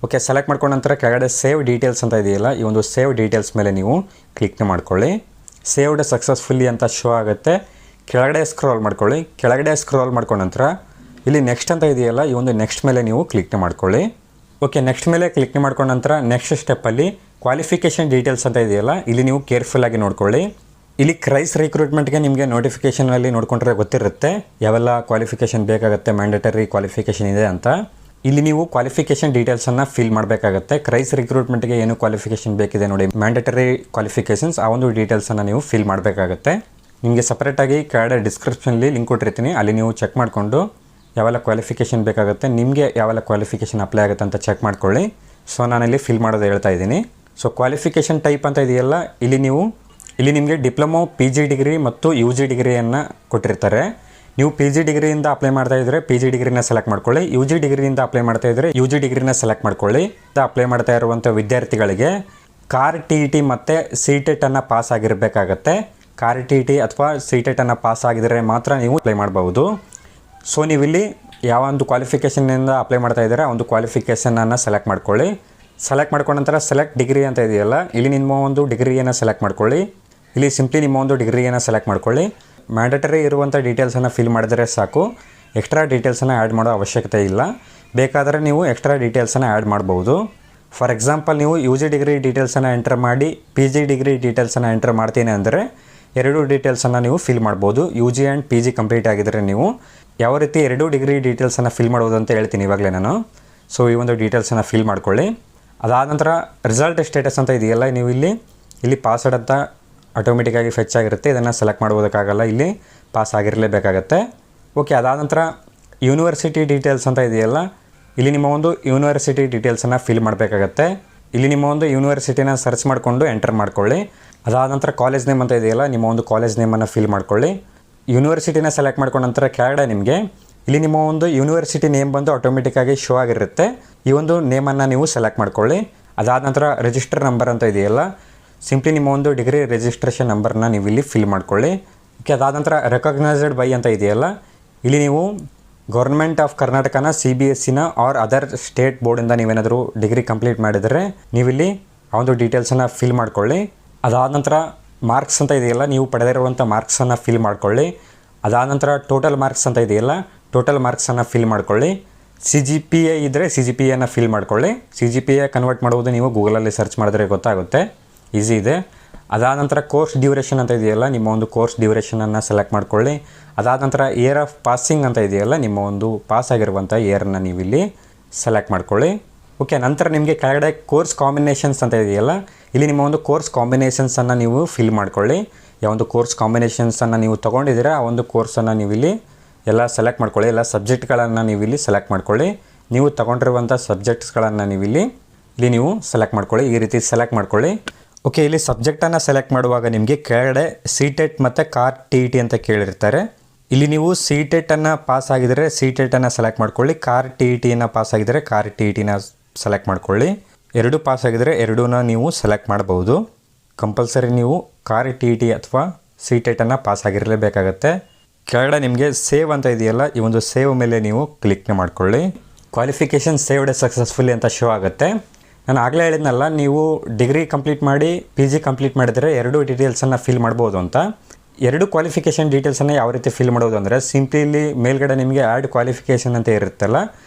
ಓಕೆ, ಸೆಲೆಕ್ಟ್ ಮಾಡ್ಕೊಂಡ ನಂತರ ಕೆಳಗಡೆ ಸೇವ್ ಡೀಟೇಲ್ಸ್ ಅಂತ ಇದೆಯಲ್ಲ, ಈ ಒಂದು ಸೇವ್ ಡೀಟೇಲ್ಸ್ ಮೇಲೆ ನೀವು ಕ್ಲಿಕ್ ಮಾಡ್ಕೊಳ್ಳಿ. ಸೇವ್ಡ್ ಸಕ್ಸಸ್ಫುಲ್ಲಿ ಅಂತ ಶೋ ಆಗುತ್ತೆ. ಕೆಳಗಡೆ ಸ್ಕ್ರಾಲ್ ಮಾಡ್ಕೊಳ್ಳಿ. ಕೆಳಗಡೆ ಸ್ಕ್ರಾಲ್ ಮಾಡ್ಕೊಂಡ ನಂತರ ಇಲ್ಲಿ ನೆಕ್ಸ್ಟ್ ಅಂತ ಇದೆಯಲ್ಲ, ಈ ಒಂದು ನೆಕ್ಸ್ಟ್ ಮೇಲೆ ನೀವು ಕ್ಲಿಕ್ ಮಾಡ್ಕೊಳ್ಳಿ. ಓಕೆ, ನೆಕ್ಸ್ಟ್ ಮೇಲೆ ಕ್ಲಿಕ್ ಮಾಡ್ಕೊಂಡ ನಂತರ ನೆಕ್ಸ್ಟ್ ಸ್ಟೆಪ್ಪಲ್ಲಿ ಕ್ವಾಲಿಫಿಕೇಷನ್ ಡೀಟೇಲ್ಸ್ ಅಂತ ಇದೆಯಲ್ಲ, ಇಲ್ಲಿ ನೀವು ಕೇರ್ಫುಲ್ಲಾಗಿ ನೋಡ್ಕೊಳ್ಳಿ. ಇಲ್ಲಿ ಕ್ರೈಸ್ ರಿಕ್ರೂಟ್ಮೆಂಟ್ಗೆ ನಿಮಗೆ ನೋಟಿಫಿಕೇಷನಲ್ಲಿ ನೋಡ್ಕೊಂಡ್ರೆ ಗೊತ್ತಿರುತ್ತೆ ಯಾವೆಲ್ಲ ಕ್ವಾಲಿಫಿಕೇಷನ್ ಬೇಕಾಗುತ್ತೆ, ಮ್ಯಾಂಡೇಟರಿ ಕ್ವಾಲಿಫಿಕೇಷನ್ ಇದೆ ಅಂತ. ಇಲ್ಲಿ ನೀವು ಕ್ವಾಲಿಫಿಕೇಷನ್ ಡೀಟೇಲ್ಸನ್ನು ಫಿಲ್ ಮಾಡಬೇಕಾಗತ್ತೆ. ಕ್ರೈಸ್ ರಿಕ್ರೂಟ್ಮೆಂಟ್ಗೆ ಏನು ಕ್ವಾಲಿಫಿಕೇಷನ್ ಬೇಕಿದೆ ನೋಡಿ, ಮ್ಯಾಂಡೇಟರಿ ಕ್ವಾಲಿಫಿಕೇಷನ್ಸ್, ಆ ಒಂದು ಡೀಟೇಲ್ಸನ್ನು ನೀವು ಫಿಲ್ ಮಾಡಬೇಕಾಗತ್ತೆ. ನಿಮಗೆ ಸಪ್ರೇಟಾಗಿ ಕೆಳಗಡೆ ಡಿಸ್ಕ್ರಿಪ್ಷನಲ್ಲಿ ಲಿಂಕ್ ಕೊಟ್ಟಿರ್ತೀನಿ, ಅಲ್ಲಿ ನೀವು ಚೆಕ್ ಮಾಡಿಕೊಂಡು ಯಾವೆಲ್ಲ ಕ್ವಾಲಿಫಿಕೇಷನ್ ಬೇಕಾಗುತ್ತೆ, ನಿಮಗೆ ಯಾವೆಲ್ಲ ಕ್ವಾಲಿಫಿಕೇಷನ್ ಅಪ್ಲೈ ಆಗುತ್ತೆ ಅಂತ ಚೆಕ್ ಮಾಡ್ಕೊಳ್ಳಿ. ಸೊ ನಾನಿಲ್ಲಿ ಫಿಲ್ ಮಾಡೋದು ಹೇಳ್ತಾ ಇದ್ದೀನಿ. ಸೊ ಕ್ವಾಲಿಫಿಕೇಷನ್ ಟೈಪ್ ಅಂತ ಇದೆಯಲ್ಲ, ಇಲ್ಲಿ ನಿಮಗೆ ಡಿಪ್ಲೊಮೊ, PG ಡಿಗ್ರಿ ಮತ್ತು UG ಡಿಗ್ರಿಯನ್ನು ಕೊಟ್ಟಿರ್ತಾರೆ. ನೀವು PG ಡಿಗ್ರಿಯಿಂದ ಅಪ್ಲೈ ಮಾಡ್ತಾ ಇದ್ದರೆ PG ಡಿಗ್ರಿನ ಸೆಲೆಕ್ಟ್ ಮಾಡ್ಕೊಳ್ಳಿ. UG ಡಿಗ್ರಿಯಿಂದ ಅಪ್ಲೈ ಮಾಡ್ತಾ ಇದ್ದರೆ UG ಡಿಗ್ರಿನ ಸೆಲೆಕ್ಟ್ ಮಾಡ್ಕೊಳ್ಳಿ. ಅಪ್ಲೈ ಮಾಡ್ತಾ ಇರುವಂಥ ವಿದ್ಯಾರ್ಥಿಗಳಿಗೆ ಕಾರ್ TET ಮತ್ತು CTET ಅನ್ನು ಪಾಸ್ ಆಗಿರಬೇಕಾಗತ್ತೆ. ಕಾರ್ TET ಅಥವಾ CTET ಅನ್ನು ಪಾಸ್ ಆಗಿದರೆ ಮಾತ್ರ ನೀವು ಅಪ್ಲೈ ಮಾಡಬಹುದು. ಸೊ ನೀವಿಲ್ಲಿ ಯಾವ ಒಂದು ಕ್ವಾಲಿಫಿಕೇಷನ್ನಿಂದ ಅಪ್ಲೈ ಮಾಡ್ತಾ ಇದ್ದೀರಾ ಆ ಒಂದು ಕ್ವಾಲಿಫಿಕೇಷನನ್ನು ಸೆಲೆಕ್ಟ್ ಮಾಡ್ಕೊಳ್ಳಿ. ಸೆಲೆಕ್ಟ್ ಮಾಡ್ಕೊಂಡ ನಂತರ ಸೆಲೆಕ್ಟ್ ಡಿಗ್ರಿ ಅಂತ ಇದೆಯಲ್ಲ, ಇಲ್ಲಿ ನಿಮ್ಮ ಒಂದು ಡಿಗ್ರಿಯನ್ನು ಸೆಲೆಕ್ಟ್ ಮಾಡ್ಕೊಳ್ಳಿ. ಇಲ್ಲಿ ಸಿಂಪ್ಲಿ ನಿಮ್ಮ ಒಂದು ಡಿಗ್ರಿಯನ್ನು ಸೆಲೆಕ್ಟ್ ಮಾಡ್ಕೊಳ್ಳಿ. ಮ್ಯಾಂಡೇಟರಿ ಇರುವಂಥ ಡೀಟೇಲ್ಸನ್ನು ಫಿಲ್ ಮಾಡಿದರೆ ಸಾಕು, ಎಕ್ಸ್ಟ್ರಾ ಡೀಟೇಲ್ಸನ್ನು ಆ್ಯಡ್ ಮಾಡೋ ಅವಶ್ಯಕತೆ ಇಲ್ಲ. ಬೇಕಾದರೆ ನೀವು ಎಕ್ಸ್ಟ್ರಾ ಡೀಟೇಲ್ಸನ್ನು ಆ್ಯಡ್ ಮಾಡ್ಬೋದು. ಫಾರ್ ಎಕ್ಸಾಂಪಲ್ ನೀವು UG ಡಿಗ್ರಿ ಡೀಟೇಲ್ಸನ್ನು ಎಂಟರ್ ಮಾಡಿ PG ಡಿಗ್ರಿ ಡೀಟೇಲ್ಸನ್ನು ಎಂಟರ್ ಮಾಡ್ತೀನಿ ಅಂದರೆ 2 ಡೀಟೇಲ್ಸನ್ನು ನೀವು ಫಿಲ್ ಮಾಡ್ಬೋದು. UG ಆ್ಯಂಡ್ PG ಕಂಪ್ಲೀಟ್ ಆಗಿದ್ದರೆ ನೀವು ಯಾವ ರೀತಿ 2 ಡಿಗ್ರಿ ಡೀಟೇಲ್ಸನ್ನು ಫಿಲ್ ಮಾಡೋದು ಅಂತ ಹೇಳ್ತೀನಿ ಇವಾಗಲೇ ನಾನು. ಸೊ ಈ ಒಂದು ಡೀಟೇಲ್ಸನ್ನು ಫಿಲ್ ಮಾಡ್ಕೊಳ್ಳಿ. ಅದಾದ ನಂತರ ರಿಸಲ್ಟ್ ಸ್ಟೇಟಸ್ ಅಂತ ಇದೆಯಲ್ಲ, ನೀವು ಇಲ್ಲಿ ಪಾಸ್ವರ್ಡ್ ಅಂತ ಆಟೋಮೆಟಿಕ್ಕಾಗಿ ಫೆಚ್ ಆಗಿರುತ್ತೆ, ಇದನ್ನು ಸೆಲೆಕ್ಟ್ ಮಾಡೋದಕ್ಕಾಗಲ್ಲ, ಇಲ್ಲಿ ಪಾಸ್ ಆಗಿರಲೇಬೇಕಾಗತ್ತೆ. ಓಕೆ, ಅದಾದ ನಂತರ ಯೂನಿವರ್ಸಿಟಿ ಡೀಟೇಲ್ಸ್ ಅಂತ ಇದೆಯಲ್ಲ, ಇಲ್ಲಿ ನಿಮ್ಮ ಒಂದು ಯೂನಿವರ್ಸಿಟಿ ಡೀಟೇಲ್ಸನ್ನು ಫಿಲ್ ಮಾಡಬೇಕಾಗತ್ತೆ. ಇಲ್ಲಿ ನಿಮ್ಮ ಒಂದು ಯೂನಿವರ್ಸಿಟಿನ ಸರ್ಚ್ ಮಾಡಿಕೊಂಡು ಎಂಟರ್ ಮಾಡ್ಕೊಳ್ಳಿ. ಅದಾದ ನಂತರ ಕಾಲೇಜ್ ನೇಮ್ ಅಂತ ಇದೆಯಲ್ಲ, ನಿಮ್ಮ ಒಂದು ಕಾಲೇಜ್ ನೇಮನ್ನು ಫಿಲ್ ಮಾಡ್ಕೊಳ್ಳಿ. ಯೂನಿವರ್ಸಿಟಿನ ಸೆಲೆಕ್ಟ್ ಮಾಡ್ಕೊಂಡ ನಂತರ ಕೆಳಗಡೆ ನಿಮಗೆ ಇಲ್ಲಿ ನಿಮ್ಮ ಒಂದು ಯೂನಿವರ್ಸಿಟಿ ನೇಮ್ ಬಂದು ಆಟೋಮೆಟಿಕ್ಕಾಗಿ ಶೋ ಆಗಿರುತ್ತೆ. ಈ ಒಂದು ನೇಮನ್ನು ನೀವು ಸೆಲೆಕ್ಟ್ ಮಾಡ್ಕೊಳ್ಳಿ. ಅದಾದ ನಂತರ ರಿಜಿಸ್ಟರ್ ನಂಬರ್ ಅಂತ ಇದೆಯಲ್ಲ, ಸಿಂಪ್ಲಿ ನಿಮ್ಮ ಒಂದು ಡಿಗ್ರಿ ರಿಜಿಸ್ಟ್ರೇಷನ್ ನಂಬರ್ನ ನೀವು ಇಲ್ಲಿ ಫಿಲ್ ಮಾಡ್ಕೊಳ್ಳಿ. ಓಕೆ, ಅದಾದ ನಂತರ ರೆಕಗ್ನೈಸ್ಡ್ ಬೈ ಅಂತ ಇದೆಯಲ್ಲ, ಇಲ್ಲಿ ನೀವು ಗೌರ್ಮೆಂಟ್ ಆಫ್ ಕರ್ನಾಟಕನ CBSEನ ಆರ್ ಅದರ್ ಸ್ಟೇಟ್ ಬೋರ್ಡಿಂದ ನೀವೇನಾದರೂ ಡಿಗ್ರಿ ಕಂಪ್ಲೀಟ್ ಮಾಡಿದರೆ ನೀವಿಲ್ಲಿ ಆ ಒಂದು ಡೀಟೇಲ್ಸನ್ನು ಫಿಲ್ ಮಾಡ್ಕೊಳ್ಳಿ. ಅದಾದ ನಂತರ ಮಾರ್ಕ್ಸ್ ಅಂತ ಇದೆಯಲ್ಲ, ನೀವು ಪಡೆದಿರುವಂಥ ಮಾರ್ಕ್ಸನ್ನು ಫಿಲ್ ಮಾಡ್ಕೊಳ್ಳಿ. ಅದಾದ ನಂತರ ಟೋಟಲ್ ಮಾರ್ಕ್ಸ್ ಅಂತ ಇದೆಯಲ್ಲ, ಟೋಟಲ್ ಮಾರ್ಕ್ಸನ್ನು ಫಿಲ್ ಮಾಡ್ಕೊಳ್ಳಿ. CGPA ಇದ್ದರೆ CGPAನ ಫಿಲ್ ಮಾಡ್ಕೊಳ್ಳಿ. CGPA ಕನ್ವರ್ಟ್ ಮಾಡುವುದು ನೀವು ಗೂಗಲಲ್ಲಿ ಸರ್ಚ್ ಮಾಡಿದ್ರೆ ಗೊತ್ತಾಗುತ್ತೆ, ಈಸಿ ಇದೆ. ಅದಾದ ನಂತರ ಕೋರ್ಸ್ ಡ್ಯೂರೇಷನ್ ಅಂತ ಇದೆಯಲ್ಲ, ನಿಮ್ಮ ಒಂದು ಕೋರ್ಸ್ ಡ್ಯೂರೇಷನನ್ನು ಸೆಲೆಕ್ಟ್ ಮಾಡ್ಕೊಳ್ಳಿ. ಅದಾದ ನಂತರ ಇಯರ್ ಆಫ್ ಪಾಸಿಂಗ್ ಅಂತ ಇದೆಯಲ್ಲ, ನಿಮ್ಮ ಒಂದು ಪಾಸ್ ಆಗಿರುವಂಥ ಇಯರನ್ನು ನೀವು ಇಲ್ಲಿ ಸೆಲೆಕ್ಟ್ ಮಾಡ್ಕೊಳ್ಳಿ. ಓಕೆ, ನಂತರ ನಿಮಗೆ ಕೆಳಗಡೆ ಕೋರ್ಸ್ ಕಾಂಬಿನೇಷನ್ಸ್ ಅಂತ ಇದೆಯಲ್ಲ, ಇಲ್ಲಿ ನಿಮ್ಮ ಒಂದು ಕೋರ್ಸ್ ಕಾಂಬಿನೇಷನ್ಸನ್ನು ನೀವು ಫಿಲ್ ಮಾಡ್ಕೊಳ್ಳಿ. ಯಾವೊಂದು ಕೋರ್ಸ್ ಕಾಂಬಿನೇಷನ್ಸನ್ನು ನೀವು ತೊಗೊಂಡಿದ್ದೀರಾ ಆ ಒಂದು ಕೋರ್ಸನ್ನು ನೀವು ಇಲ್ಲಿ ಎಲ್ಲ ಸೆಲೆಕ್ಟ್ ಮಾಡ್ಕೊಳ್ಳಿ. ಎಲ್ಲ ಸಬ್ಜೆಕ್ಟ್ಗಳನ್ನು ನೀವು ಇಲ್ಲಿ ಸೆಲೆಕ್ಟ್ ಮಾಡ್ಕೊಳ್ಳಿ. ನೀವು ತೊಗೊಂಡಿರುವಂಥ ಸಬ್ಜೆಕ್ಟ್ಸ್ಗಳನ್ನು ನೀವು ಸೆಲೆಕ್ಟ್ ಮಾಡ್ಕೊಳ್ಳಿ. ಈ ರೀತಿ ಸೆಲೆಕ್ಟ್ ಮಾಡ್ಕೊಳ್ಳಿ. ಓಕೆ, ಇಲ್ಲಿ ಸಬ್ಜೆಕ್ಟನ್ನು ಸೆಲೆಕ್ಟ್ ಮಾಡುವಾಗ ನಿಮಗೆ ಕೆಳಗಡೆ CTET ಮತ್ತು CAR TET ಅಂತ ಕೇಳಿರ್ತಾರೆ. ಇಲ್ಲಿ ನೀವು CTETನ್ನು ಪಾಸ್ ಆಗಿದರೆ CTETನ್ನು ಸೆಲೆಕ್ಟ್ ಮಾಡ್ಕೊಳ್ಳಿ. CAR TETಯನ್ನು ಪಾಸ್ ಆಗಿದರೆ CAR TETನ ಸೆಲೆಕ್ಟ್ ಮಾಡ್ಕೊಳ್ಳಿ. ಎರಡೂ ಪಾಸ್ ಆಗಿದರೆ ಎರಡೂನ ನೀವು ಸೆಲೆಕ್ಟ್ ಮಾಡ್ಬೋದು. ಕಂಪಲ್ಸರಿ ನೀವು CAR TET ಅಥವಾ CTETನ್ನು ಪಾಸ್ ಆಗಿರಲೇಬೇಕಾಗತ್ತೆ. ಕೆಳಗಡೆ ನಿಮಗೆ ಸೇವ್ ಅಂತ ಇದೆಯಲ್ಲ, ಈ ಒಂದು ಸೇವ್ ಮೇಲೆ ನೀವು ಕ್ಲಿಕ್ ಮಾಡ್ಕೊಳ್ಳಿ. ಕ್ವಾಲಿಫಿಕೇಷನ್ ಸೇವ್ಡ್ ಸಕ್ಸಸ್ಫುಲಿ ಅಂತ ಶೋ ಆಗುತ್ತೆ. ನಾನು ಆಗಲೇ ಹೇಳಿದ್ನಲ್ಲ, ನೀವು ಡಿಗ್ರಿ ಕಂಪ್ಲೀಟ್ ಮಾಡಿ PG ಕಂಪ್ಲೀಟ್ ಮಾಡಿದರೆ ಎರಡೂ ಡೀಟೇಲ್ಸನ್ನು ಫಿಲ್ ಮಾಡ್ಬೋದು ಅಂತ. ಎರಡು ಕ್ವಾಲಿಫಿಕೇಷನ್ ಡೀಟೇಲ್ಸನ್ನು ಯಾವ ರೀತಿ ಫಿಲ್ ಮಾಡೋದು ಅಂದರೆ, ಸಿಂಪ್ಲಿ ಇಲ್ಲಿ ಮೇಲ್ಗಡೆ ನಿಮಗೆ ಆ್ಯಡ್ ಕ್ವಾಲಿಫಿಕೇಷನ್ ಅಂತ ಇರುತ್ತಲ್ಲ,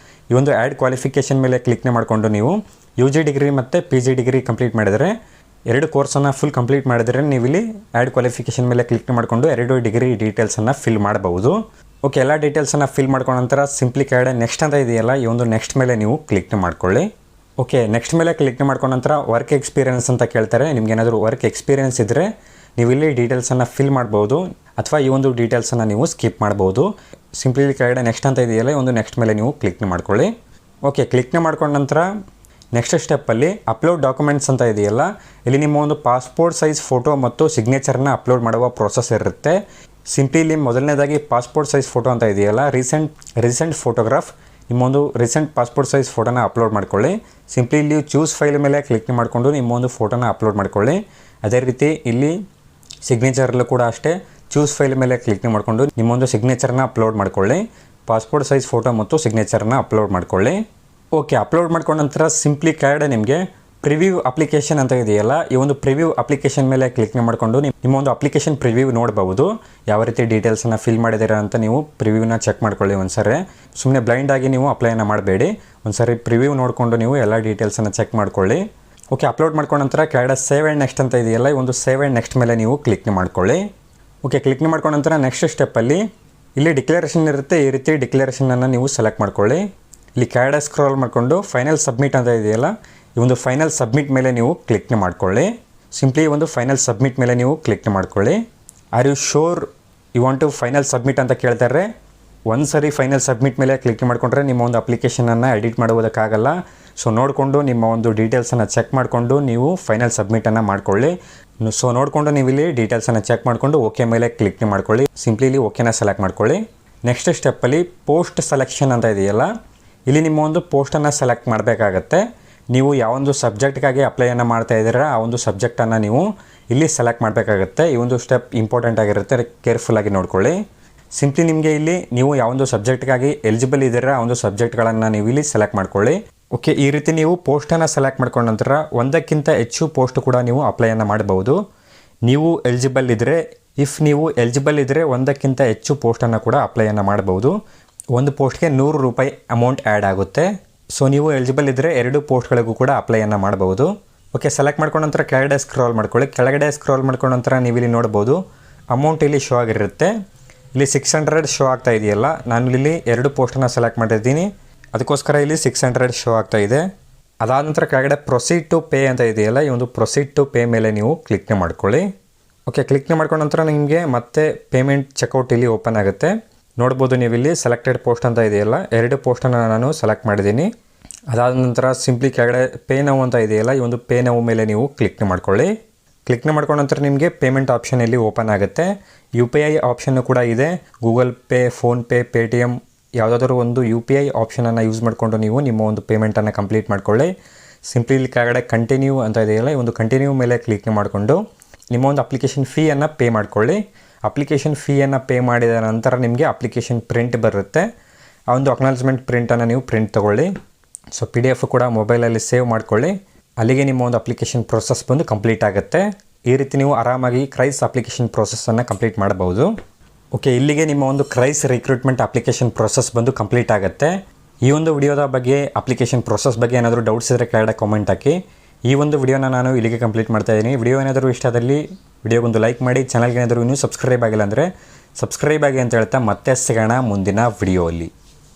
ಈ ಒಂದು ಆ್ಯಡ್ ಕ್ವಾಲಿಫಿಕೇಷನ್ ಮೇಲೆ ಕ್ಲಿಕ್ನೆ ಮಾಡಿಕೊಂಡು ನೀವು UG ಡಿಗ್ರಿ ಮತ್ತು PG ಡಿಗ್ರಿ ಕಂಪ್ಲೀಟ್ ಮಾಡಿದರೆ, ಎರಡು ಕೋರ್ಸನ್ನು ಫುಲ್ ಕಂಪ್ಲೀಟ್ ಮಾಡಿದರೆ ನೀವು ಇಲ್ಲಿ ಆ್ಯಡ್ ಕ್ವಾಲಿಫಿಕೇಷನ್ ಮೇಲೆ ಕ್ಲಿಕ್ ಮಾಡಿಕೊಂಡು ಎರಡು ಡಿಗ್ರಿ ಡೀಟೇಲ್ಸನ್ನು ಫಿಲ್ ಮಾಡಬಹುದು. ಓಕೆ, ಎಲ್ಲ ಡೀಟೇಲ್ಸನ್ನು ಫಿಲ್ ಮಾಡ್ಕೊಂಡ ನಂತರ ಸಿಂಪ್ಲಿ ಕೆಳಗಡೆ ನೆಕ್ಸ್ಟ್ ಅಂತ ಇದೆಯಲ್ಲ, ಈ ಒಂದು ನೆಕ್ಸ್ಟ್ ಮೇಲೆ ನೀವು ಕ್ಲಿಕ್ ಮಾಡ್ಕೊಳ್ಳಿ. ಓಕೆ, ನೆಕ್ಸ್ಟ್ ಮೇಲೆ ಕ್ಲಿಕ್ ಮಾಡ್ಕೊಂಡ ನಂತರ ವರ್ಕ್ ಎಕ್ಸ್ಪೀರಿಯನ್ಸ್ ಅಂತ ಕೇಳ್ತಾರೆ. ನಿಮಗೇನಾದರೂ ವರ್ಕ್ ಎಕ್ಸ್ಪೀರಿಯನ್ಸ್ ಇದ್ದರೆ ನೀವು ಇಲ್ಲಿ ಡೀಟೇಲ್ಸನ್ನು ಫಿಲ್ ಮಾಡ್ಬೋದು, ಅಥವಾ ಈ ಒಂದು ಡೀಟೇಲ್ಸನ್ನು ನೀವು ಸ್ಕಿಪ್ ಮಾಡ್ಬೋದು. ಸಿಂಪ್ಲಿ ಕೆಳಗಡೆ ನೆಕ್ಸ್ಟ್ ಅಂತ ಇದೆಯಲ್ಲ, ಈ ಒಂದು ನೆಕ್ಸ್ಟ್ ಮೇಲೆ ನೀವು ಕ್ಲಿಕ್ ಮಾಡ್ಕೊಳ್ಳಿ. ಓಕೆ, ಕ್ಲಿಕ್ ಮಾಡ್ಕೊಂಡ ನಂತರ ನೆಕ್ಸ್ಟ್ ಸ್ಟೆಪ್ಪಲ್ಲಿ ಅಪ್ಲೋಡ್ ಡಾಕ್ಯುಮೆಂಟ್ಸ್ ಅಂತ ಇದೆಯಲ್ಲ, ಇಲ್ಲಿ ನಿಮ್ಮ ಒಂದು ಪಾಸ್ಪೋರ್ಟ್ ಸೈಜ್ ಫೋಟೋ ಮತ್ತು ಸಿಗ್ನೇಚರ್ನ ಅಪ್ಲೋಡ್ ಮಾಡುವ ಪ್ರೋಸೆಸ್ ಇರುತ್ತೆ. ಸಿಂಪ್ಲಿ ಇಲ್ಲಿ ಮೊದಲನೇದಾಗಿ ಪಾಸ್ಪೋರ್ಟ್ ಸೈಜ್ ಫೋಟೋ ಅಂತ ಇದೆಯಲ್ಲ, ರೀಸೆಂಟ್ ಫೋಟೋಗ್ರಾಫ್, ನಿಮ್ಮೊಂದು ರೀಸೆಂಟ್ ಪಾಸ್ಪೋರ್ಟ್ ಸೈಜ್ ಫೋಟೋನ ಅಪ್ಲೋಡ್ ಮಾಡ್ಕೊಳ್ಳಿ. ಸಿಂಪ್ಲಿ ಇಲ್ಲಿ ಚೂಸ್ ಫೈಲ್ ಮೇಲೆ ಕ್ಲಿಕ್ ಮಾಡಿಕೊಂಡು ನಿಮ್ಮೊಂದು ಫೋಟೋನ ಅಪ್ಲೋಡ್ ಮಾಡ್ಕೊಳ್ಳಿ. ಅದೇ ರೀತಿ ಇಲ್ಲಿ ಸಿಗ್ನೇಚರಲ್ಲೂ ಕೂಡ ಅಷ್ಟೇ, ಚೂಸ್ ಫೈಲ್ ಮೇಲೆ ಕ್ಲಿಕ್ ಮಾಡಿಕೊಂಡು ನಿಮ್ಮೊಂದು ಸಿಗ್ನೇಚರ್ನ ಅಪ್ಲೋಡ್ ಮಾಡ್ಕೊಳ್ಳಿ. ಪಾಸ್ಪೋರ್ಟ್ ಸೈಜ್ ಫೋಟೋ ಮತ್ತು ಸಿಗ್ನೇಚರ್ನ ಅಪ್ಲೋಡ್ ಮಾಡ್ಕೊಳ್ಳಿ. ಓಕೆ, ಅಪ್ಲೋಡ್ ಮಾಡ್ಕೊಂಡ ನಂತರ ಸಿಂಪ್ಲಿ ಕೆಳಗಡೆ ನಿಮಗೆ ಪ್ರಿವ್ಯೂ ಅಪ್ಲಿಕೇಶನ್ ಅಂತ ಇದೆಯಲ್ಲ, ಈ ಒಂದು ಪ್ರಿವ್ಯೂ ಅಪ್ಲಿಕೇಶನ್ ಮೇಲೆ ಕ್ಲಿಕ್ ಮಾಡಿಕೊಂಡು ನಿಮ್ಮ ಒಂದು ಅಪ್ಲಿಕೇಶನ್ ಪ್ರಿವ್ಯೂ ನೋಡ್ಬೋದು. ಯಾವ ರೀತಿ ಡೀಟೇಲ್ಸನ್ನು ಫಿಲ್ ಮಾಡಿದ್ದೀರಾ ಅಂತ ನೀವು ಪ್ರಿವ್ಯೂನ ಚೆಕ್ ಮಾಡ್ಕೊಳ್ಳಿ ಒಂದ್ಸರಿ. ಸುಮ್ಮನೆ ಬ್ಲೈಂಡಾಗಿ ನೀವು ಅಪ್ಲೈನ ಮಾಡಬೇಡಿ. ಒಂದ್ಸರಿ ಪ್ರಿವ್ಯೂ ನೋಡಿಕೊಂಡು ನೀವು ಎಲ್ಲ ಡೀಟೇಲ್ಸನ್ನು ಚೆಕ್ ಮಾಡ್ಕೊಳ್ಳಿ. ಓಕೆ, ಅಪ್ಲೋಡ್ ಮಾಡ್ಕೊಂಡ ನಂತರ ಕೆಳಗಡೆ ಸೇವ್ ಆ್ಯಂಡ್ ನೆಕ್ಸ್ಟ್ ಅಂತ ಇದೆಯಲ್ಲ, ಈ ಒಂದು ಸೇವ್ ಆ್ಯಂಡ್ ನೆಕ್ಸ್ಟ್ ಮೇಲೆ ನೀವು ಕ್ಲಿಕ್ ಮಾಡ್ಕೊಳ್ಳಿ. ಓಕೆ, ಕ್ಲಿಕ್ ಮಾಡ್ಕೊಂಡ ನಂತರ ನೆಕ್ಸ್ಟ್ ಸ್ಟೆಪ್ಪಲ್ಲಿ ಇಲ್ಲಿ ಡಿಕ್ಲರೇಷನ್ ಇರುತ್ತೆ. ಈ ರೀತಿ ಡಿಕ್ಲರೇಷನನ್ನು ನೀವು ಸೆಲೆಕ್ಟ್ ಮಾಡ್ಕೊಳ್ಳಿ. ಇಲ್ಲಿ ಕೆಳಗಡೆ ಸ್ಕ್ರೋಲ್ ಮಾಡಿಕೊಂಡು ಫೈನಲ್ ಸಬ್ಮಿಟ್ ಅಂತ ಇದೆಯಲ್ಲ, ಈ ಒಂದು ಫೈನಲ್ ಸಬ್ಮಿಟ್ ಮೇಲೆ ನೀವು ಕ್ಲಿಕ್ ಮಾಡ್ಕೊಳ್ಳಿ. ಸಿಂಪ್ಲಿ ಒಂದು ಫೈನಲ್ ಸಬ್ಮಿಟ್ ಮೇಲೆ ನೀವು ಕ್ಲಿಕ್ ಮಾಡ್ಕೊಳ್ಳಿ. Are you sure you want to final submit ಅಂತ ಕೇಳ್ತಾರೆ. ಒಂದು ಸರಿ ಫೈನಲ್ ಸಬ್ಮಿಟ್ ಮೇಲೆ ಕ್ಲಿಕ್ ಮಾಡಿಕೊಂಡ್ರೆ ನಿಮ್ಮ ಒಂದು ಅಪ್ಲಿಕೇಶನನ್ನು ಎಡಿಟ್ ಮಾಡುವುದಕ್ಕಾಗಲ್ಲ. ಸೊ ನೋಡಿಕೊಂಡು ನಿಮ್ಮ ಒಂದು ಡೀಟೇಲ್ಸನ್ನು ಚೆಕ್ ಮಾಡಿಕೊಂಡು ನೀವು ಫೈನಲ್ ಸಬ್ಮಿಟನ್ನು ಮಾಡ್ಕೊಳ್ಳಿ. ಸೊ ನೋಡಿಕೊಂಡು ನೀವು ಇಲ್ಲಿ ಡೀಟೇಲ್ಸನ್ನು ಚೆಕ್ ಮಾಡಿಕೊಂಡು ಓಕೆ ಮೇಲೆ ಕ್ಲಿಕ್ ಮಾಡ್ಕೊಳ್ಳಿ. ಸಿಂಪ್ಲಿ ಇಲ್ಲಿ ಓಕೆನ ಸೆಲೆಕ್ಟ್ ಮಾಡ್ಕೊಳ್ಳಿ. ನೆಕ್ಸ್ಟ್ ಸ್ಟೆಪ್ಪಲ್ಲಿ ಪೋಸ್ಟ್ ಸೆಲೆಕ್ಷನ್ ಅಂತ ಇದೆಯಲ್ಲ, ಇಲ್ಲಿ ನಿಮ್ಮ ಒಂದು ಪೋಸ್ಟನ್ನು ಸೆಲೆಕ್ಟ್ ಮಾಡಬೇಕಾಗತ್ತೆ. ನೀವು ಯಾವೊಂದು ಸಬ್ಜೆಕ್ಟ್ಗಾಗಿ ಅಪ್ಲೈಯನ್ನು ಮಾಡ್ತಾ ಇದ್ದೀರಾ ಆ ಒಂದು ಸಬ್ಜೆಕ್ಟನ್ನು ನೀವು ಇಲ್ಲಿ ಸೆಲೆಕ್ಟ್ ಮಾಡಬೇಕಾಗತ್ತೆ. ಈ ಒಂದು ಸ್ಟೆಪ್ ಇಂಪಾರ್ಟೆಂಟ್ ಆಗಿರುತ್ತೆ, ಕೇರ್ಫುಲ್ಲಾಗಿ ನೋಡ್ಕೊಳ್ಳಿ. ಸಿಂಪ್ಲಿ ನಿಮಗೆ ಇಲ್ಲಿ ನೀವು ಯಾವೊಂದು ಸಬ್ಜೆಕ್ಟ್ಗಾಗಿ ಎಲಿಜಿಬಲ್ ಇದ್ದೀರಾ ಆ ಒಂದು ಸಬ್ಜೆಕ್ಟ್ಗಳನ್ನು ನೀವು ಇಲ್ಲಿ ಸೆಲೆಕ್ಟ್ ಮಾಡ್ಕೊಳ್ಳಿ. ಓಕೆ, ಈ ರೀತಿ ನೀವು ಪೋಸ್ಟನ್ನು ಸೆಲೆಕ್ಟ್ ಮಾಡ್ಕೊಂಡ ನಂತರ ಒಂದಕ್ಕಿಂತ ಹೆಚ್ಚು ಪೋಸ್ಟ್ ಕೂಡ ನೀವು ಅಪ್ಲೈಯನ್ನು ಮಾಡಬಹುದು. ನೀವು ಎಲಿಜಿಬಲ್ ಇದ್ದರೆ ಒಂದಕ್ಕಿಂತ ಹೆಚ್ಚು ಪೋಸ್ಟನ್ನು ಕೂಡ ಅಪ್ಲೈಯನ್ನು ಮಾಡಬಹುದು. ಒಂದು ಪೋಸ್ಟ್ಗೆ ₹100 ಅಮೌಂಟ್ ಆ್ಯಡ್ ಆಗುತ್ತೆ. ಸೊ ನೀವು ಎಲಿಜಿಬಲ್ ಇದ್ದರೆ ಎರಡು ಪೋಸ್ಟ್ಗಳಿಗೂ ಕೂಡ ಅಪ್ಲೈಯನ್ನು ಮಾಡಬಹುದು. ಓಕೆ, ಸೆಲೆಕ್ಟ್ ಮಾಡ್ಕೊಂಡ ನಂತರ ಕೆಳಗಡೆ ಸ್ಕ್ರೋಲ್ ಮಾಡ್ಕೊಳ್ಳಿ. ಕೆಳಗಡೆ ಸ್ಕ್ರೋಲ್ ಮಾಡ್ಕೊಂಡ ನಂತರ ನೀವು ಇಲ್ಲಿ ನೋಡ್ಬೋದು ಅಮೌಂಟ್ ಇಲ್ಲಿ ಶೋ ಆಗಿರುತ್ತೆ. ಇಲ್ಲಿ 600 ಶೋ ಆಗ್ತಾ ಇದೆಯಲ್ಲ, ನಾನು ಇಲ್ಲಿ ಎರಡು ಪೋಸ್ಟನ್ನು ಸೆಲೆಕ್ಟ್ ಮಾಡಿದ್ದೀನಿ, ಅದಕ್ಕೋಸ್ಕರ ಇಲ್ಲಿ 600 ಶೋ ಆಗ್ತಾ ಇದೆ. ಅದಾದ ನಂತರ ಕೆಳಗಡೆ ಪ್ರೊಸೀಡ್ ಟು ಪೇ ಅಂತ ಇದೆಯಲ್ಲ, ಈ ಒಂದು ಪ್ರೊಸೀಡ್ ಟು ಪೇ ಮೇಲೆ ನೀವು ಕ್ಲಿಕ್ ಮಾಡ್ಕೊಳ್ಳಿ. ಓಕೆ, ಕ್ಲಿಕ್ ಮಾಡ್ಕೊಂಡ ನಂತರ ನಿಮಗೆ ಮತ್ತೆ ಪೇಮೆಂಟ್ ಚೆಕ್ಔಟ್ ಇಲ್ಲಿ ಓಪನ್ ಆಗುತ್ತೆ. ನೋಡ್ಬೋದು ನೀವು ಇಲ್ಲಿ ಸೆಲೆಕ್ಟೆಡ್ ಪೋಸ್ಟ್ ಅಂತ ಇದೆಯಲ್ಲ, ಎರಡು ಪೋಸ್ಟನ್ನು ನಾನು ಸೆಲೆಕ್ಟ್ ಮಾಡಿದ್ದೀನಿ. ಅದಾದ ನಂತರ ಸಿಂಪ್ಲಿ ಕೆಳಗಡೆ ಪೇ ನೌ ಅಂತ ಇದೆಯಲ್ಲ, ಈ ಒಂದು ಪೇ ನೌ ಮೇಲೆ ನೀವು ಕ್ಲಿಕ್ ಮಾಡ್ಕೊಳ್ಳಿ. ಕ್ಲಿಕ್ ಮಾಡ್ಕೊಂಡ ನಂತರ ನಿಮಗೆ ಪೇಮೆಂಟ್ ಆಪ್ಷನ್ ಇಲ್ಲಿ ಓಪನ್ ಆಗುತ್ತೆ. UPI ಆಪ್ಷನ್ನು ಕೂಡ ಇದೆ. ಗೂಗಲ್ ಪೇ, ಫೋನ್ಪೇ, ಪೇಟಿಎಮ್ ಯಾವುದಾದ್ರೂ ಒಂದು UPI ಆಪ್ಷನನ್ನು ಯೂಸ್ ಮಾಡಿಕೊಂಡು ನೀವು ನಿಮ್ಮ ಒಂದು ಪೇಮೆಂಟನ್ನು ಕಂಪ್ಲೀಟ್ ಮಾಡ್ಕೊಳ್ಳಿ. ಸಿಂಪ್ಲಿ ಇಲ್ಲಿ ಕೆಳಗಡೆ ಕಂಟಿನ್ಯೂ ಅಂತ ಇದೆಯಲ್ಲ, ಈ ಒಂದು ಕಂಟಿನ್ಯೂ ಮೇಲೆ ಕ್ಲಿಕ್ ಮಾಡಿಕೊಂಡು ನಿಮ್ಮ ಒಂದು ಅಪ್ಲಿಕೇಶನ್ ಫೀಯನ್ನು ಪೇ ಮಾಡ್ಕೊಳ್ಳಿ. ಅಪ್ಲಿಕೇಶನ್ ಫೀಯನ್ನು ಪೇ ಮಾಡಿದ ನಂತರ ನಿಮಗೆ ಅಪ್ಲಿಕೇಶನ್ ಪ್ರಿಂಟ್ ಬರುತ್ತೆ. ಆ ಒಂದು ಅಕ್ನಾಲಜ್ಮೆಂಟ್ ಪ್ರಿಂಟನ್ನು ನೀವು ಪ್ರಿಂಟ್ ತೊಗೊಳ್ಳಿ. ಸೊ PDF ಕೂಡ ಮೊಬೈಲಲ್ಲಿ ಸೇವ್ ಮಾಡ್ಕೊಳ್ಳಿ. ಅಲ್ಲಿಗೆ ನಿಮ್ಮ ಒಂದು ಅಪ್ಲಿಕೇಶನ್ ಪ್ರೋಸೆಸ್ ಬಂದು ಕಂಪ್ಲೀಟ್ ಆಗುತ್ತೆ. ಈ ರೀತಿ ನೀವು ಆರಾಮಾಗಿ ಕ್ರೈಸ್ ಅಪ್ಲಿಕೇಶನ್ ಪ್ರೋಸೆಸ್ಸನ್ನು ಕಂಪ್ಲೀಟ್ ಮಾಡಬಹುದು. ಓಕೆ, ಇಲ್ಲಿಗೆ ನಿಮ್ಮ ಒಂದು ಕ್ರೈಸ್ ರಿಕ್ರೂಟ್ಮೆಂಟ್ ಅಪ್ಲಿಕೇಶನ್ ಪ್ರೋಸೆಸ್ ಬಂದು ಕಂಪ್ಲೀಟ್ ಆಗುತ್ತೆ. ಈ ಒಂದು ವಿಡಿಯೋದ ಬಗ್ಗೆ ಅಪ್ಲಿಕೇಶನ್ ಪ್ರೋಸೆಸ್ ಬಗ್ಗೆ ಏನಾದರೂ ಡೌಟ್ಸ್ ಇದ್ದರೆ ಕೆಳಗಡೆ ಕಾಮೆಂಟ್ ಹಾಕಿ. ಈ ಒಂದು ವಿಡಿಯೋನ ನಾನು ಇಲ್ಲಿಗೆ ಕಂಪ್ಲೀಟ್ ಮಾಡ್ತಾ ಇದ್ದೀನಿ. ವಿಡಿಯೋ ಏನಾದರೂ ಇಷ್ಟ ಆದಲ್ಲಿ ವಿಡಿಯೋಗೊಂದು ಲೈಕ್ ಮಾಡಿ. ಚಾನಲ್ಗೆ ಏನಾದರೂ ಇನ್ನೂ ಸಬ್ಸ್ಕ್ರೈಬ್ ಆಗಿಲ್ಲ ಅಂದರೆ ಸಬ್ಸ್ಕ್ರೈಬ್ ಆಗಿ ಅಂತ ಹೇಳ್ತಾ ಮತ್ತೆ ಸಿಗೋಣ ಮುಂದಿನ ವಿಡಿಯೋಲ್ಲಿ.